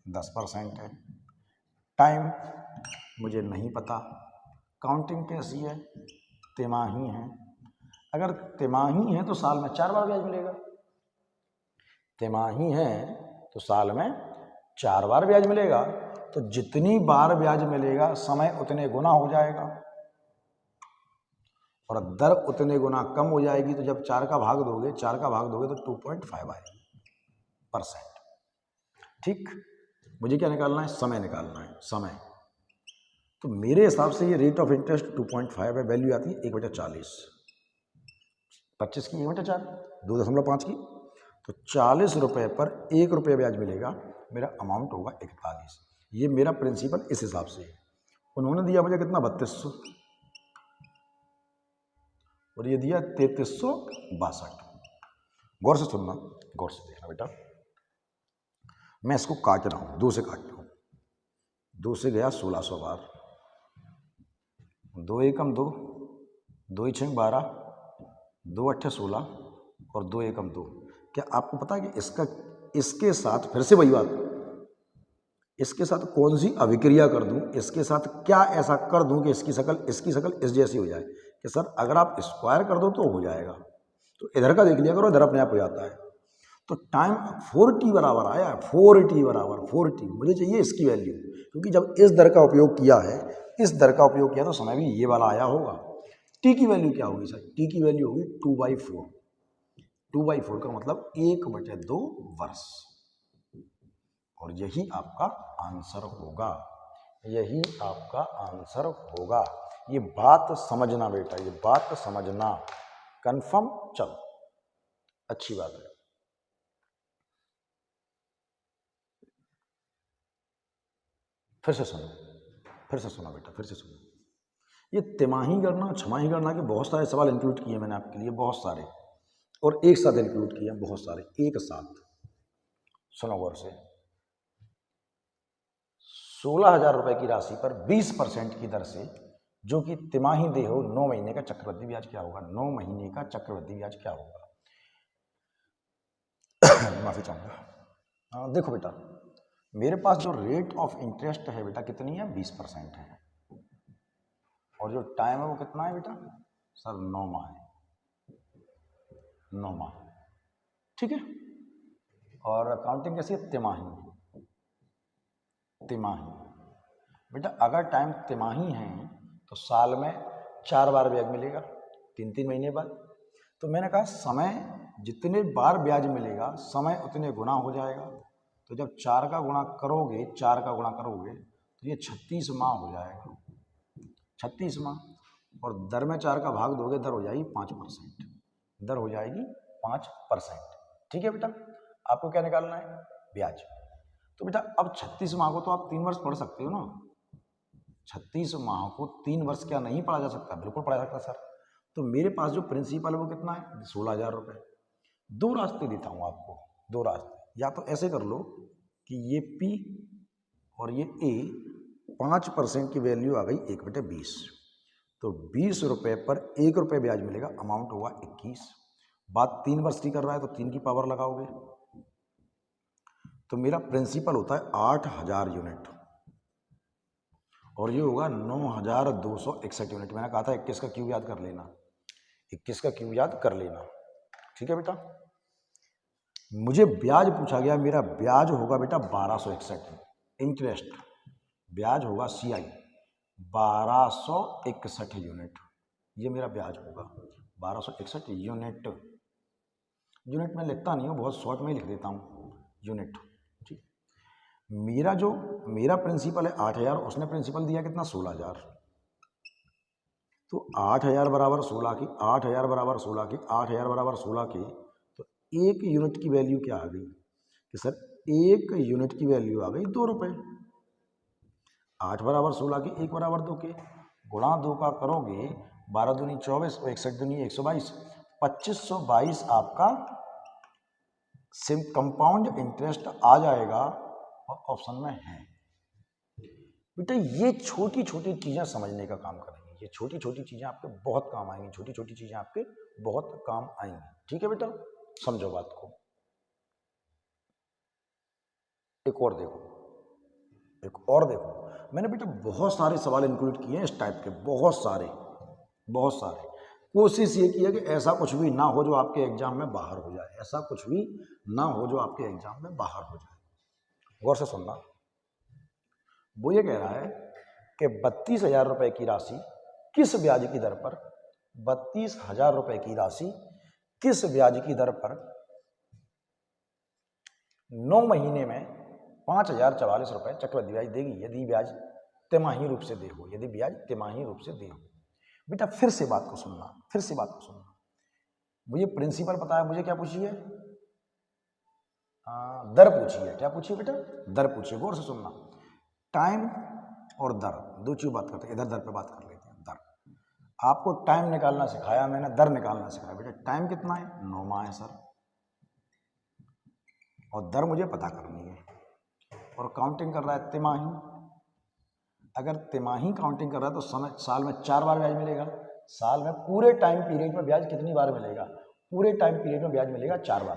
A: 10% है, टाइम मुझे नहीं पता, काउंटिंग कैसी है तिमाही है। अगर तिमाही है तो साल में 4 बार ब्याज मिलेगा, तिमाही है तो साल में 4 बार ब्याज मिलेगा। तो जितनी बार ब्याज मिलेगा समय उतने गुना हो जाएगा और दर उतने गुना कम हो जाएगी। तो जब 4 का भाग दोगे तो 2.5 आएगी %। ठीक, मुझे क्या निकालना है, समय निकालना है, समय। तो मेरे हिसाब से ये रेट ऑफ इंटरेस्ट 2.5 है, वैल्यू आती है 1/40, 25 की 1/4, 2.5 की। तो 40 रुपये पर 1 रुपये ब्याज मिलेगा, मेरा अमाउंट होगा 41। ये मेरा प्रिंसिपल इस हिसाब से है। उन्होंने दिया मुझे कितना 3200 और ये दिया 3362। गौर से सुनना, गौर से देखना बेटा, मैं इसको काट रहा हूँ, 2 से काट रहा हूँ। 2 से गया 1600 बार, 2 एकम 2, 2 6 12, 2 8 16 और 2 एकम 2। क्या आपको पता है कि इसके साथ फिर से वही बात, इसके साथ कौन सी अभिक्रिया कर दूं, इसके साथ क्या ऐसा कर दूं कि इसकी शक्ल इस जैसी हो जाए कि सर अगर आप स्क्वायर कर दो तो हो जाएगा। तो इधर का देख लिया करो, इधर अपने आप हो जाता है। तो टाइम 4t बराबर आया, 4t बराबर 4t। मुझे चाहिए इसकी वैल्यू, क्योंकि जब इस दर का उपयोग किया है, इस दर का उपयोग किया तो समय भी ये वाला आया होगा। t की वैल्यू क्या होगी सर, t की वैल्यू होगी 2/4। 2/4 का मतलब 1/2 वर्ष। और यही आपका आंसर होगा, यही आपका आंसर होगा। ये बात समझना बेटा, ये बात समझना, कंफर्म। चलो अच्छी बात है। फिर से सुनो, फिर से सुनो बेटा, फिर से सुनो। ये तिमाही गणना, छमाही गणना के बहुत सारे सवाल इंक्लूड किए मैंने आपके लिए, बहुत सारे, और एक साथ इंक्लूड किए बहुत सारे एक साथ। सुनो गौर से, 16,000 रुपए की राशि पर 20% की दर से जो कि तिमाही दे हो 9 महीने का चक्रवृद्धि ब्याज क्या होगा, 9 महीने का चक्रवृद्धि ब्याज क्या होगा। माफी चाहूंगा। देखो बेटा, मेरे पास जो रेट ऑफ इंटरेस्ट है बेटा कितनी है, 20% है। और जो टाइम है वो कितना है बेटा सर, 9 माह है, 9 माह। ठीक है, और अकाउंटिंग कैसी है, तिमाही। तिमाही बेटा, अगर टाइम तिमाही है तो साल में 4 बार ब्याज मिलेगा, 3-3 महीने बाद। तो मैंने कहा समय जितने बार ब्याज मिलेगा समय उतने गुना हो जाएगा। तो जब 4 का गुणा करोगे, 4 का गुणा करोगे तो ये 36 माह हो जाएगा, 36 माह। और दर में 4 का भाग दोगे, दर हो जाएगी 5%, दर हो जाएगी 5%। ठीक है बेटा, आपको क्या निकालना है, ब्याज। तो बेटा अब 36 माह को तो आप 3 वर्ष पढ़ सकते हो ना, 36 माह को 3 वर्ष क्या नहीं पढ़ा जा सकता, बिल्कुल पढ़ा जा सकता सर। तो मेरे पास जो प्रिंसिपल है वो कितना है, 16,000 रुपये। 2 रास्ते देता हूँ आपको, 2 रास्ते। या तो ऐसे कर लो कि ये P और ये A, 5% की वैल्यू आ गई 1/20। तो 20 रुपये पर 1 रुपये ब्याज मिलेगा, अमाउंट होगा 21। बात 3 वर्ष की कर रहा है तो 3 की पावर लगाओगे तो मेरा प्रिंसिपल होता है 8,000 यूनिट। और ये होगा 9261 यूनिट। मैंने कहा था 21 का क्यूब याद कर लेना, 21 का क्यूब याद कर लेना। ठीक है बेटा। मुझे ब्याज पूछा गया, मेरा ब्याज होगा बेटा 1261, इंटरेस्ट ब्याज होगा CI 1261 यूनिट, ये मेरा ब्याज होगा 1261 यूनिट। यूनिट में लिखता नहीं हूँ, बहुत शॉर्ट में ही लिख देता हूँ यूनिट। ठीक। मेरा प्रिंसिपल है 8000, उसने प्रिंसिपल दिया कितना 16000, तो 8000 बराबर 16 की, 8000 बराबर 16 की, 8000 बराबर 16 की, तो एक यूनिट की वैल्यू क्या आ गई कि सर एक यूनिट की वैल्यू आ गई 2 रुपये। 8 बराबर 16 की, 1 बराबर 2 के, गुणा 2 का करोगे 12 दूनी 24 और 61 दूनी 122, 2522 आपका सिम कंपाउंड इंटरेस्ट आ जाएगा। और ऑप्शन में है बेटा। ये छोटी छोटी चीजें समझने का काम करेंगी, ये छोटी छोटी चीजें आपके बहुत काम आएंगी, छोटी छोटी चीजें आपके बहुत काम आएंगी। ठीक है बेटा, समझो बात को। एक और देखो, मैंने बेटा बहुत सारे सवाल इंक्लूड किए हैं इस टाइप के, बहुत सारे। कोशिश ये की है कि ऐसा कुछ भी ना हो जो आपके एग्जाम में बाहर हो जाए, ऐसा कुछ भी ना हो जो आपके एग्जाम में बाहर हो जाए। गौर से सुनना। वो ये कह रहा है कि 32,000 रुपए की राशि किस ब्याज की दर पर, 32,000 रुपए की राशि किस ब्याज की दर पर 9 महीने में 5,044 रुपए चक्रवृद्धि ब्याज देगी यदि ब्याज तिमाही रूप से दे हो, यदि ब्याज तिमाही रूप से दे हो। बेटा फिर से बात को सुनना। मुझे प्रिंसिपल पता है, मुझे क्या पूछिए, दर पूछिए। क्या पूछिए बेटा? दर पूछिए। गौर से सुनना। टाइम और दर दो चीज बात करते हैं, इधर दर पे बात कर लेते हैं। दर, आपको टाइम निकालना सिखाया मैंने, दर निकालना सिखाया। बेटा टाइम कितना है? 9 माह है सर, और दर मुझे पता करनी है। और काउंटिंग कर रहा है तिमाही। अगर तिमाही काउंटिंग कर रहा है तो साल में 4 बार ब्याज मिलेगा। साल में पूरे टाइम पीरियड में ब्याज कितनी बार मिलेगा? पूरे टाइम पीरियड में ब्याज मिलेगा 4 बार।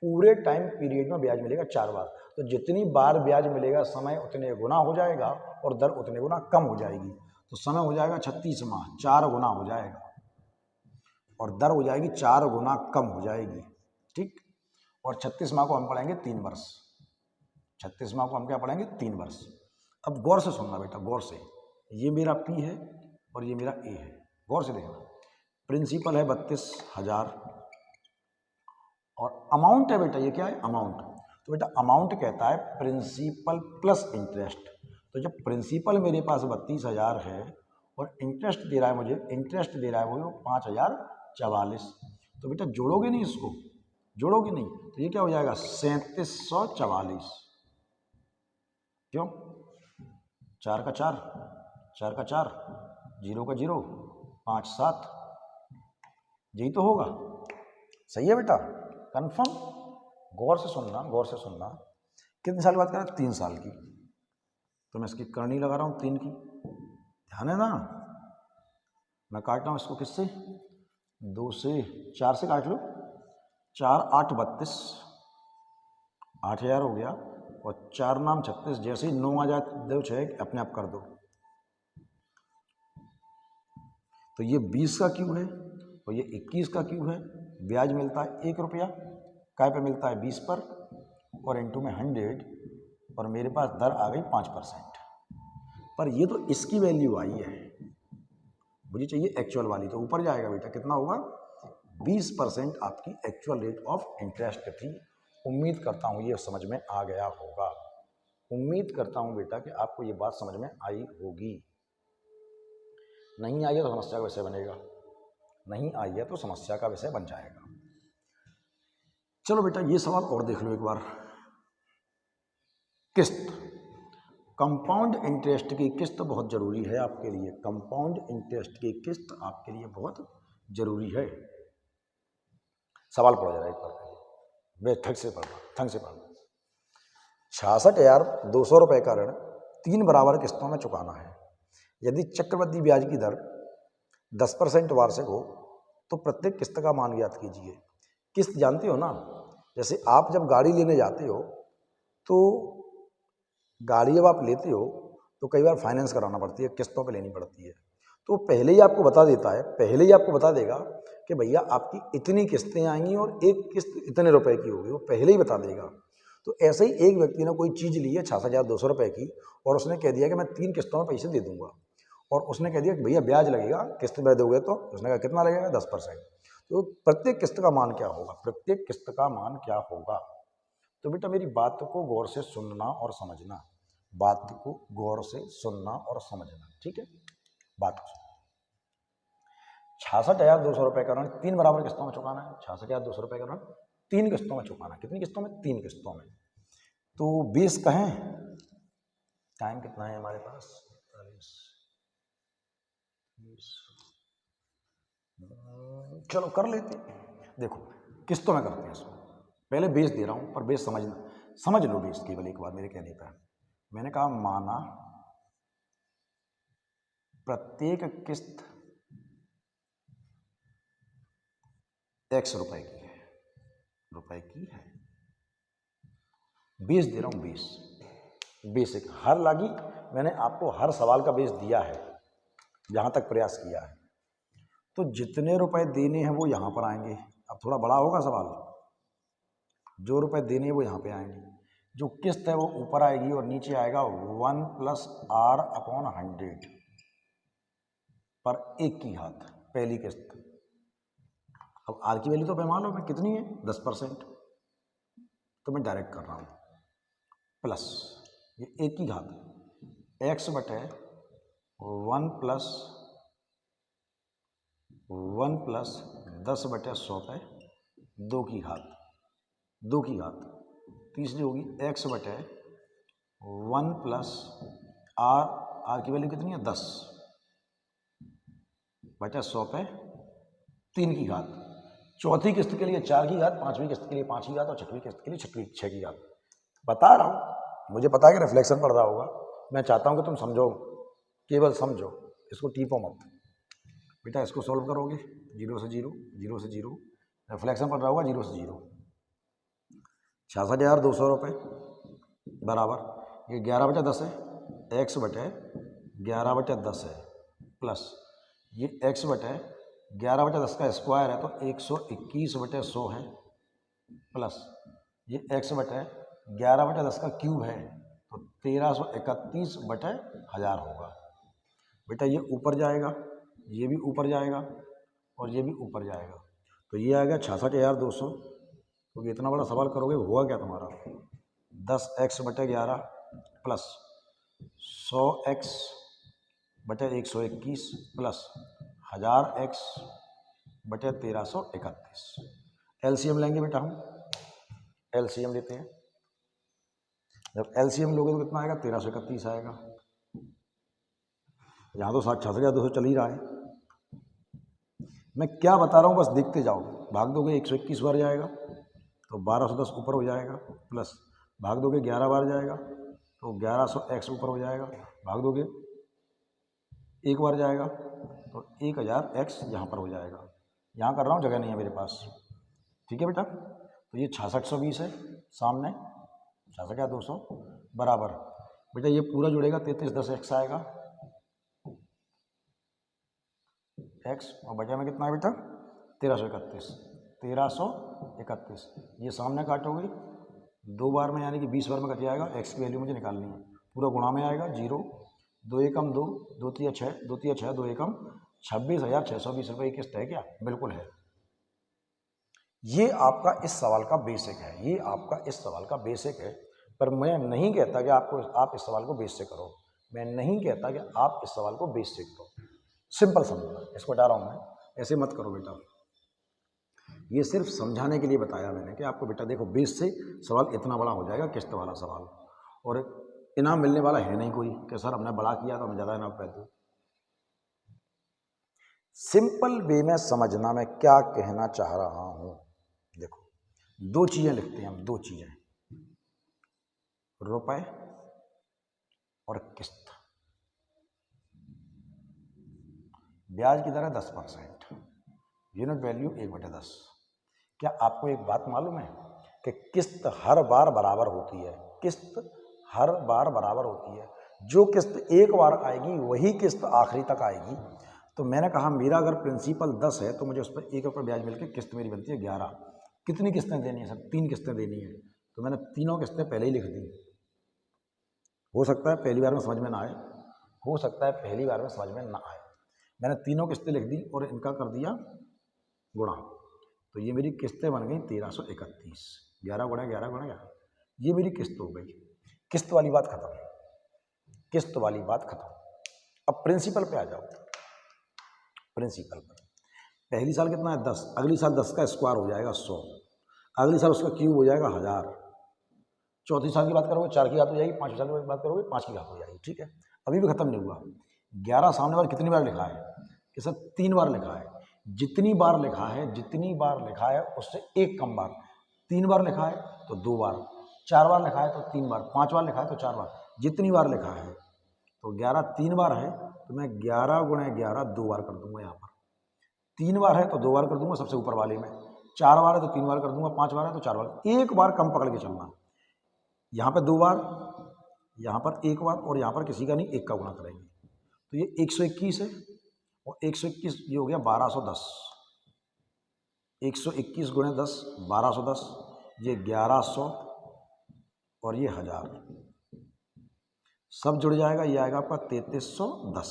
A: पूरे टाइम पीरियड में ब्याज मिलेगा 4 बार। तो जितनी बार ब्याज मिलेगा समय उतने गुना हो जाएगा और दर उतने गुना कम हो जाएगी। तो समय हो जाएगा 36 माह, 4 गुना हो जाएगा, और दर हो जाएगी 4 गुना कम हो जाएगी। ठीक। और 36 माह को हम पढ़ेंगे 3 वर्ष। 36 माह को हम क्या पढ़ेंगे? 3 वर्ष। अब गौर से सुनना बेटा, गौर से। ये मेरा P है और ये मेरा A है। गौर से देखना। प्रिंसिपल है 32,000 और अमाउंट है बेटा, ये क्या है? अमाउंट। तो बेटा अमाउंट कहता है प्रिंसिपल प्लस इंटरेस्ट। तो जब प्रिंसिपल मेरे पास 32,000 है और इंटरेस्ट दे रहा है मुझे, इंटरेस्ट दे रहा है वो 5,044, तो बेटा जोड़ोगे नहीं इसको? जोड़ोगे नहीं तो ये क्या हो जाएगा? 3744। क्यों? 4 का 4, 4 का 4, 0 का 0, 5 7, यही तो होगा। सही है बेटा? कंफर्म? गौर से सुनना, गौर से सुनना। कितने साल की बात कर रहे हैं? 3 साल की। तो मैं इसकी करनी लगा रहा हूँ 3 की। ध्यान है ना? मैं काट रहा हूँ इसको किससे? 2 से, 4 से काट लो। 4 8 32, 8,000 हो गया, और 4 नाम 36। जैसे ही 9 आ जाए 2 6 अपने आप कर दो। तो ये 20 का क्यूब है और ये 21 का क्यूब है। ब्याज मिलता है 1 रुपया, काय पे मिलता है? 20 पर, और इनटू में 100, और मेरे पास दर आ गई 5%। पर ये तो इसकी वैल्यू आई है, मुझे चाहिए एक्चुअल वाली। तो ऊपर जाएगा बेटा, कितना होगा? 20% आपकी एक्चुअल रेट ऑफ इंटरेस्ट थी। उम्मीद करता हूँ ये समझ में आ गया होगा। उम्मीद करता हूँ बेटा कि आपको ये बात समझ में आई होगी। नहीं आई है तो समस्या का विषय बनेगा, नहीं आई है तो समस्या का विषय बन जाएगा। चलो बेटा ये सवाल और देख लो एक बार। किस्त, कंपाउंड इंटरेस्ट की किस्त बहुत जरूरी है आपके लिए। कंपाउंड इंटरेस्ट की किस्त आपके लिए बहुत जरूरी है। सवाल पढ़ो जरा एक बार, वे ठग से पढ़ना। 66,200 रुपए का ऋण 3 बराबर किस्तों में चुकाना है। यदि चक्रवृद्धि ब्याज की दर 10% वार्षिक हो तो प्रत्येक किस्त का मान ज्ञात कीजिए। किस्त जानते हो ना? जैसे आप जब गाड़ी लेने जाते हो तो गाड़ी जब आप लेते हो तो कई बार फाइनेंस कराना पड़ती है, किस्तों पे लेनी पड़ती है। तो पहले ही आपको बता देता है, पहले ही आपको बता देगा कि भैया आपकी इतनी किस्तें आएंगी और एक किस्त इतने रुपए की होगी, वो पहले ही बता देगा। तो ऐसे ही एक व्यक्ति ने कोई चीज़ ली है 66,200 रुपये की और उसने कह दिया कि मैं 3 किस्तों में पैसे दे दूंगा, और उसने कह दिया कि भैया ब्याज लगेगा, किस्त में दोगे तो उसने कहा कितना लगेगा, 10%। तो प्रत्येक किस्त का मान क्या होगा, प्रत्येक किस्त का मान क्या होगा। तो बेटा मेरी बात को गौर से सुनना और समझना, बात को गौर से सुनना और समझना, ठीक है। बात को 66,200 रुपये का ऋण 3 बराबर किस्तों में चुकाना है। 66,200 रुपये का ऋण 3 किस्तों में चुकाना है। कितनी किस्तों में, 3 किस्तों में। तो 20 कहें, टाइम कितना है हमारे पास, 20, चलो कर लेते हैं। देखो किस्तों में करते हैं इसको, पहले बेस दे रहा हूं पर बेस समझ लो बेस केवल एक बार मेरे कहने पर। मैंने कहा माना प्रत्येक किस्त x रुपए की है, बेस दे रहा हूं, बेसिक हर लागी। मैंने आपको हर सवाल का बेस दिया है, जहां तक प्रयास किया है। तो जितने रुपए देने हैं वो यहां पर आएंगे। अब थोड़ा बड़ा होगा सवाल, जो रुपए देने हैं वो यहां पे आएंगे, जो किस्त है वो ऊपर आएगी और नीचे आएगा 1 + r/100 पर एक की घात, पहली किस्त। अब आर की वैल्यू तो मैं मालूम है कितनी है, 10%, तो मैं डायरेक्ट कर रहा हूं, प्लस ये एक की घात x बटे 1 + 10 बटे 100 पे 2 की घात, तीसरी होगी x बटे 1 + r की वैल्यू कितनी है, 10 बटे 100 पे 3 की घात, चौथी किस्त के लिए 4 की घात, पांचवी किस्त के लिए 5 की घात और छठवीं किस्त के लिए 6 की घात। बता रहा हूं, मुझे पता है कि रिफ्लेक्शन पड़ रहा होगा, मैं चाहता हूं कि तुम समझो, केवल समझो, इसको टीपो मत। बेटा इसको सॉल्व करोगे, 0 से 0, 0 से 0, रिफ्लेक्शन पड़ रहा होगा 0 से 0, 66,200 रुपये बराबर ये 11 बटे 10 है, x बटे 11 बटे 10 है, प्लस ये x बटे 11 बटे 10 का स्क्वायर है तो 121 बटे 100 है, प्लस ये x बटे 11 बटे 10 का क्यूब है तो 1331 बटे 1000 होगा। बेटा ये ऊपर जाएगा, ये भी ऊपर जाएगा और ये भी ऊपर जाएगा, तो ये आ गया 66,200। तो इतना बड़ा सवाल करोगे होगा क्या तुम्हारा, 10x बटे 11 प्लस 100x बटे 121 प्लस 1000x बटे 1331। एलसीएम लेंगे बेटा, हम एलसीएम लेते हैं। जब एलसीएम लोगे तो कितना आएगा, 1331 आएगा। यहाँ तो 66,200 चल ही रहा है, मैं क्या बता रहा हूँ बस देखते जाओ। भाग दोगे 121 बार जाएगा तो 1210 ऊपर हो जाएगा, प्लस भाग दोगे 11 बार जाएगा तो 1100x ऊपर हो जाएगा, भाग दोगे एक बार जाएगा तो 1000x यहाँ पर हो जाएगा। यहाँ कर रहा हूँ, जगह नहीं है मेरे पास, ठीक है बेटा। तो ये 6620 है सामने, 66,200 बराबर बेटा ये पूरा जुड़ेगा 3310x आएगा, x और बचा में कितना है बेटा, 1331। ये सामने काटोगे 2 बार में यानी कि 20 बार में कट जाएगा, x की वैल्यू मुझे निकालनी है। पूरा गुणा में आएगा 0, 2 एकम 2, 2 तिया 6, 2 तिया 6, 2 एकम 26,620 रुपये की किस्त है क्या, बिल्कुल है। ये आपका इस सवाल का बेसिक है, ये आपका इस सवाल का बेसिक है। पर मैं नहीं कहता कि आप इस सवाल को बेस से करो, मैं नहीं कहता कि आप इस सवाल को बेस से करो, सिंपल समझना, इसको बता रहा हूँ मैं, ऐसे मत करो बेटा। ये सिर्फ समझाने के लिए बताया मैंने कि आपको बेटा देखो बेस से सवाल इतना बड़ा हो जाएगा, किस्त वाला सवाल, और इनाम मिलने वाला है नहीं कोई कि सर हमने बड़ा किया तो हमें ज़्यादा इनाम पैदा दो। सिंपल वे में समझना मैं क्या कहना चाह रहा हूँ। देखो 2 चीज़ें लिखते हैं हम, 2 चीज़ें, रुपए और किस्त। ब्याज की दर है 10%, यूनिट वैल्यू 1/10। क्या आपको एक बात मालूम है कि किस्त हर बार बराबर होती है, किस्त हर बार बराबर होती है। जो किस्त एक बार आएगी वही किस्त आखिरी तक आएगी। तो मैंने कहा मेरा अगर प्रिंसिपल 10 है तो मुझे उस पर 1 रुपये ब्याज मिलकर किस्त मेरी बनती है 11। कितनी किस्तें देनी है सर? 3 किस्तें देनी है। तो मैंने तीनों किस्तें पहले ही लिख दी। हो सकता है पहली बार में समझ में ना आए, हो सकता है पहली बार में समझ में ना आए। मैंने तीनों किस्तें लिख दी और इनका कर दिया गुणा। तो ये मेरी किस्तें बन गई 1331। 11 गुणा 11 गुणा 11, ये मेरी किस्त हो गई। किस्त वाली बात खत्म, किस्त वाली बात खत्म। अब प्रिंसिपल पे आ जाओ। प्रिंसिपल पर पहली साल कितना है 10, अगली साल 10 का स्क्वायर हो जाएगा 100, अगली साल उसका क्यूब हो जाएगा 1000। चौथी साल की बात करोगे 4 की घात हो जाएगी, पाँचवीं साल की बात करोगे 5 की घात हो जाएगी। ठीक है, अभी भी खत्म नहीं हुआ। 11 सामने वाले कितनी बार लिखा है कि सर 3 बार लिखा है। जितनी बार लिखा है, जितनी बार लिखा है उससे एक कम बार। 3 बार लिखा है तो 2 बार, 4 बार लिखा है तो 3 बार, 5 बार लिखा है तो 4 बार। जितनी बार लिखा है तो 11 3 बार है तो मैं 11 गुणा 11 2 बार कर दूंगा। यहाँ पर 3 बार है तो 2 बार कर दूंगा सबसे ऊपर वाले में, 4 बार है तो 3 बार कर दूंगा, 5 बार है तो 4 बार। एक बार कम पकड़ के चलना। यहाँ पे 2 बार, यहाँ पर 1 बार और यहाँ पर किसी का नहीं, 1 का गुणा करेंगे। तो ये 121 है और 121 ये हो गया 1210। 121 गुणे 10 1210, ये 1100 और ये 1000 सब जुड़ जाएगा, ये आएगा आपका 3310।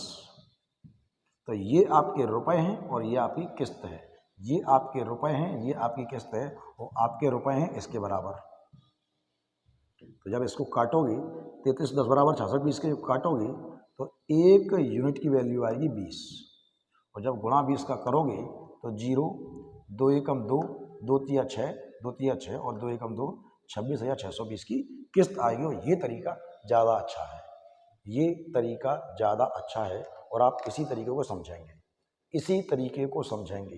A: तो ये आपके रुपए हैं और ये आपकी किस्त है। ये आपके रुपए हैं, ये आपकी किस्त है और आपके रुपए हैं इसके बराबर। तो जब इसको काटोगे 3310 बराबर 6620 के काटोगे तो 1 यूनिट की वैल्यू आएगी 20 और जब गुणा 20 का करोगे तो 0, 2 एकम 2, 2 तिया 6, 2 तिया 6 और 2 एकम 2, 26,620 की किस्त आएगी। और ये तरीका ज़्यादा अच्छा है, ये तरीका ज़्यादा अच्छा है और आप इसी तरीके को समझेंगे, इसी तरीके को समझेंगे।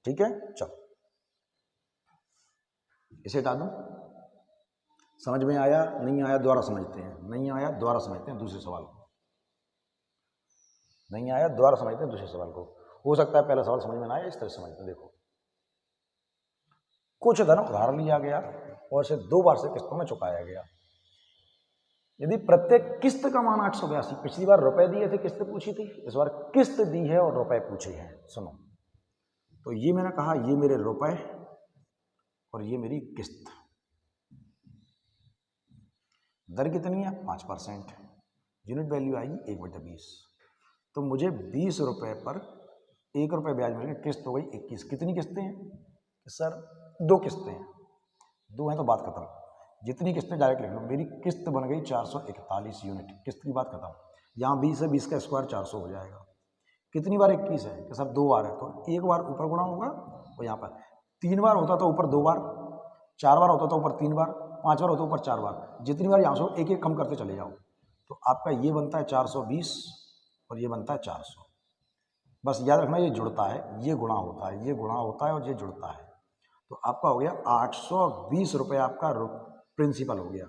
A: ठीक है, चलो इसे हटा दूँ। समझ में आया नहीं आया दोबारा समझते हैं, नहीं आया दोबारा समझते हैं दूसरे सवाल को, नहीं आया दोबारा समझते हैं दूसरे सवाल को। हो सकता है पहला सवाल समझ में ना आया, इस तरह समझते हैं। देखो, कुछ धन उधार लिया गया और इसे 2 बार से किस्तों में चुकाया गया। यदि प्रत्येक किस्त का मान 882, पिछली बार रुपए दिए थे, किस्त पूछी थी, इस बार किस्त दी है और रुपए पूछे हैं। सुनो, तो ये मैंने कहा ये मेरे रुपए और ये मेरी किस्त। दर कितनी है 5%, यूनिट वैल्यू आएगी 1/20। तो मुझे 20 रुपये पर 1 रुपये ब्याज मिलेगा, किस्त हो गई 21। कितनी किस्तें हैं सर? 2 किस्तें हैं, 2 हैं तो बात खत्म। जितनी किस्तें डायरेक्ट लिख लो। मेरी किस्त बन गई 441 यूनिट, किस्त की बात खत्म। यहाँ 20 है, 20 का स्क्वायर 400 हो जाएगा। कितनी बार 21 है कि सर 2 बार है, तो 1 बार ऊपर गुणा होगा और यहाँ पर 3 बार होता तो ऊपर 2 बार, 4 बार होता तो ऊपर 3 बार, 5 बार होता ऊपर 4 बार। जितनी बार यहाँ से एक एक कम करते चले जाओ तो आपका ये बनता है 420 और ये बनता है 400। बस याद रखना ये जुड़ता है, ये गुणा होता है, ये गुणा होता है और ये जुड़ता है। तो आपका हो गया 820 रुपये आपका प्रिंसिपल हो गया।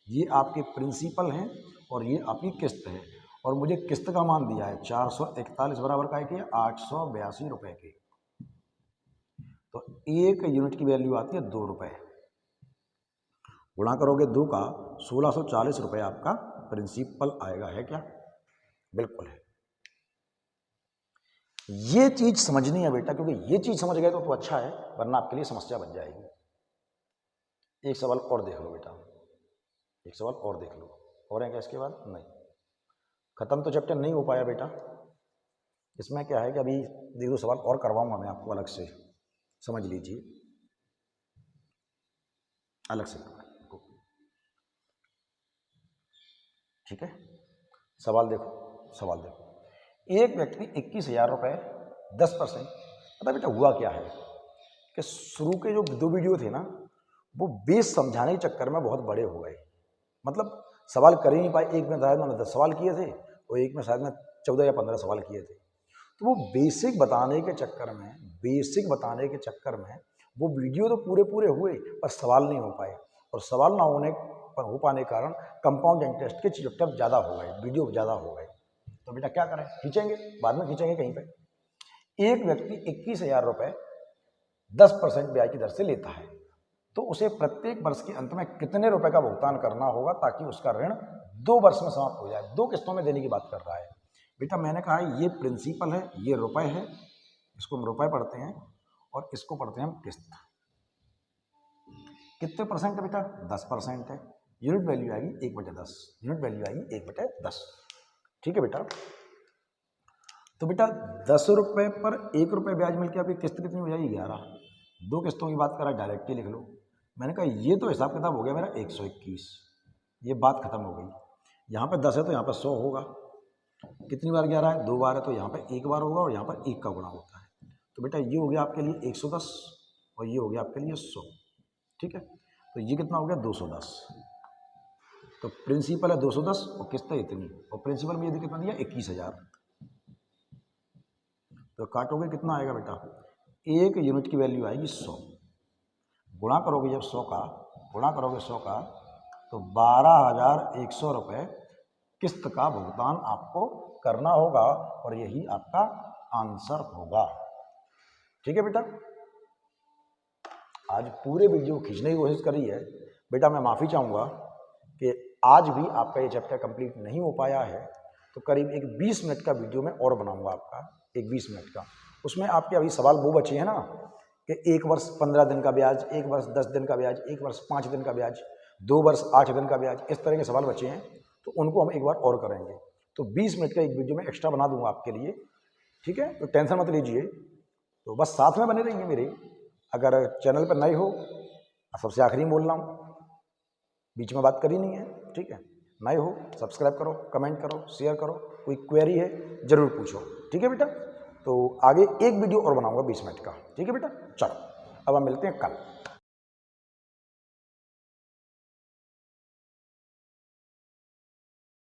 A: ये आपके प्रिंसिपल हैं और ये आपकी किस्त है। और मुझे किस्त का मान दिया है 441 बराबर का है 882 रुपये के। तो 1 यूनिट की वैल्यू आती है 2 रुपये। गुणा करोगे 2 का 1640 रुपये आपका प्रिंसिपल आएगा। है क्या? बिल्कुल है। ये चीज समझनी है बेटा, क्योंकि ये चीज समझ गए तो अच्छा है, वरना आपके लिए समस्या बन जाएगी। एक सवाल और देख लो बेटा, एक सवाल और देख लो। और है क्या इसके बाद? नहीं, खत्म तो चैप्टर नहीं हो पाया बेटा। इसमें क्या है कि अभी 1-2 सवाल और करवाऊंगा मैं आपको अलग से, समझ लीजिए, अलग से। ठीक है, सवाल देखो, सवाल देखो। एक व्यक्ति 21,000 रुपये 10%। पता बेटा हुआ क्या है कि शुरू के जो 2 वीडियो थे ना, वो बेस समझाने के चक्कर में बहुत बड़े हो गए। मतलब सवाल कर ही नहीं पाए। एक में शायद मैंने 10 सवाल किए थे और एक में शायद मैं 14 या 15 सवाल किए थे। तो वो बेसिक बताने के चक्कर में, बेसिक बताने के चक्कर में वो वीडियो तो पूरे पूरे हुए पर सवाल नहीं हो पाए। और सवाल ना हो पाने के कारण कंपाउंड इंटरेस्ट के चैप्टर ज़्यादा हो गए, वीडियो ज़्यादा हो गए। तो बेटा क्या करें? खींचेंगे, बाद में खींचेंगे कहीं पे। एक व्यक्ति 21,000 रुपये 10% ब्याज की दर से लेता है, तो उसे प्रत्येक वर्ष के अंत में कितने रुपए का भुगतान करना होगा ताकि उसका ऋण 2 वर्ष में समाप्त हो जाए, 2 किस्तों में देने की बात कर रहा है। बेटा मैंने कहा ये प्रिंसिपल है, ये रुपए है, इसको हम रुपए पढ़ते हैं और इसको पढ़ते हैं हम किस्त। कितने परसेंट है बेटा? 10% है। यूनिट वैल्यू आएगी 1/10, यूनिट वैल्यू आएगी 1/10। ठीक है बेटा। तो बेटा 10 रुपये पर 1 रुपये ब्याज मिलकर आपकी किस्त कितनी हो जाएगी? 11। 2 किस्तों की बात करा, डायरेक्ट ही लिख लो। मैंने कहा ये तो हिसाब किताब हो गया मेरा 121, ये बात खत्म हो गई। यहाँ पे 10 है तो यहाँ पे 100 होगा। कितनी बार 11 है? 2 बार है तो यहाँ पे 1 बार होगा और यहाँ पर 1 का गुणा होता है। तो बेटा ये हो गया आपके लिए 110 और ये हो गया आपके लिए 100। ठीक है, तो ये कितना हो गया? 210। तो प्रिंसिपल है 210 और किस्त है इतनी, और प्रिंसिपल में यदि कितना दिया? 21,000। तो काटोगे कितना आएगा बेटा? 1 यूनिट की वैल्यू आएगी 100। गुणा करोगे जब 100 का, गुणा करोगे 100 का, तो 12,100 रुपये किस्त का भुगतान आपको करना होगा और यही आपका आंसर होगा। ठीक है बेटा। आज पूरे वीडियो खींचने की कोशिश करी है बेटा, मैं माफ़ी चाहूँगा कि आज भी आपका ये चैप्टर कंप्लीट नहीं हो पाया है। तो करीब एक 20 मिनट का वीडियो मैं और बनाऊंगा आपका, एक 20 मिनट का। उसमें आपके अभी सवाल वो बचे हैं ना कि 1 वर्ष 15 दिन का ब्याज, 1 वर्ष 10 दिन का ब्याज, 1 वर्ष 5 दिन का ब्याज, 2 वर्ष 8 दिन का ब्याज, इस तरह के सवाल बचे हैं। तो उनको हम एक बार और करेंगे। तो 20 मिनट का एक वीडियो मैं एक्स्ट्रा बना दूंगा आपके लिए। ठीक है, तो टेंशन मत लीजिए। तो बस साथ में बने रहिए मेरे। अगर चैनल पर नए हो, सबसे आखिरी बोल रहा हूँ, बीच में बात करी नहीं है। ठीक है, नए हो सब्सक्राइब करो, कमेंट करो, शेयर करो, कोई क्वेरी है ज़रूर पूछो। ठीक है बेटा। तो आगे एक वीडियो और बनाऊंगा 20 मिनट का। ठीक है बेटा, चलो अब हम मिलते हैं कल।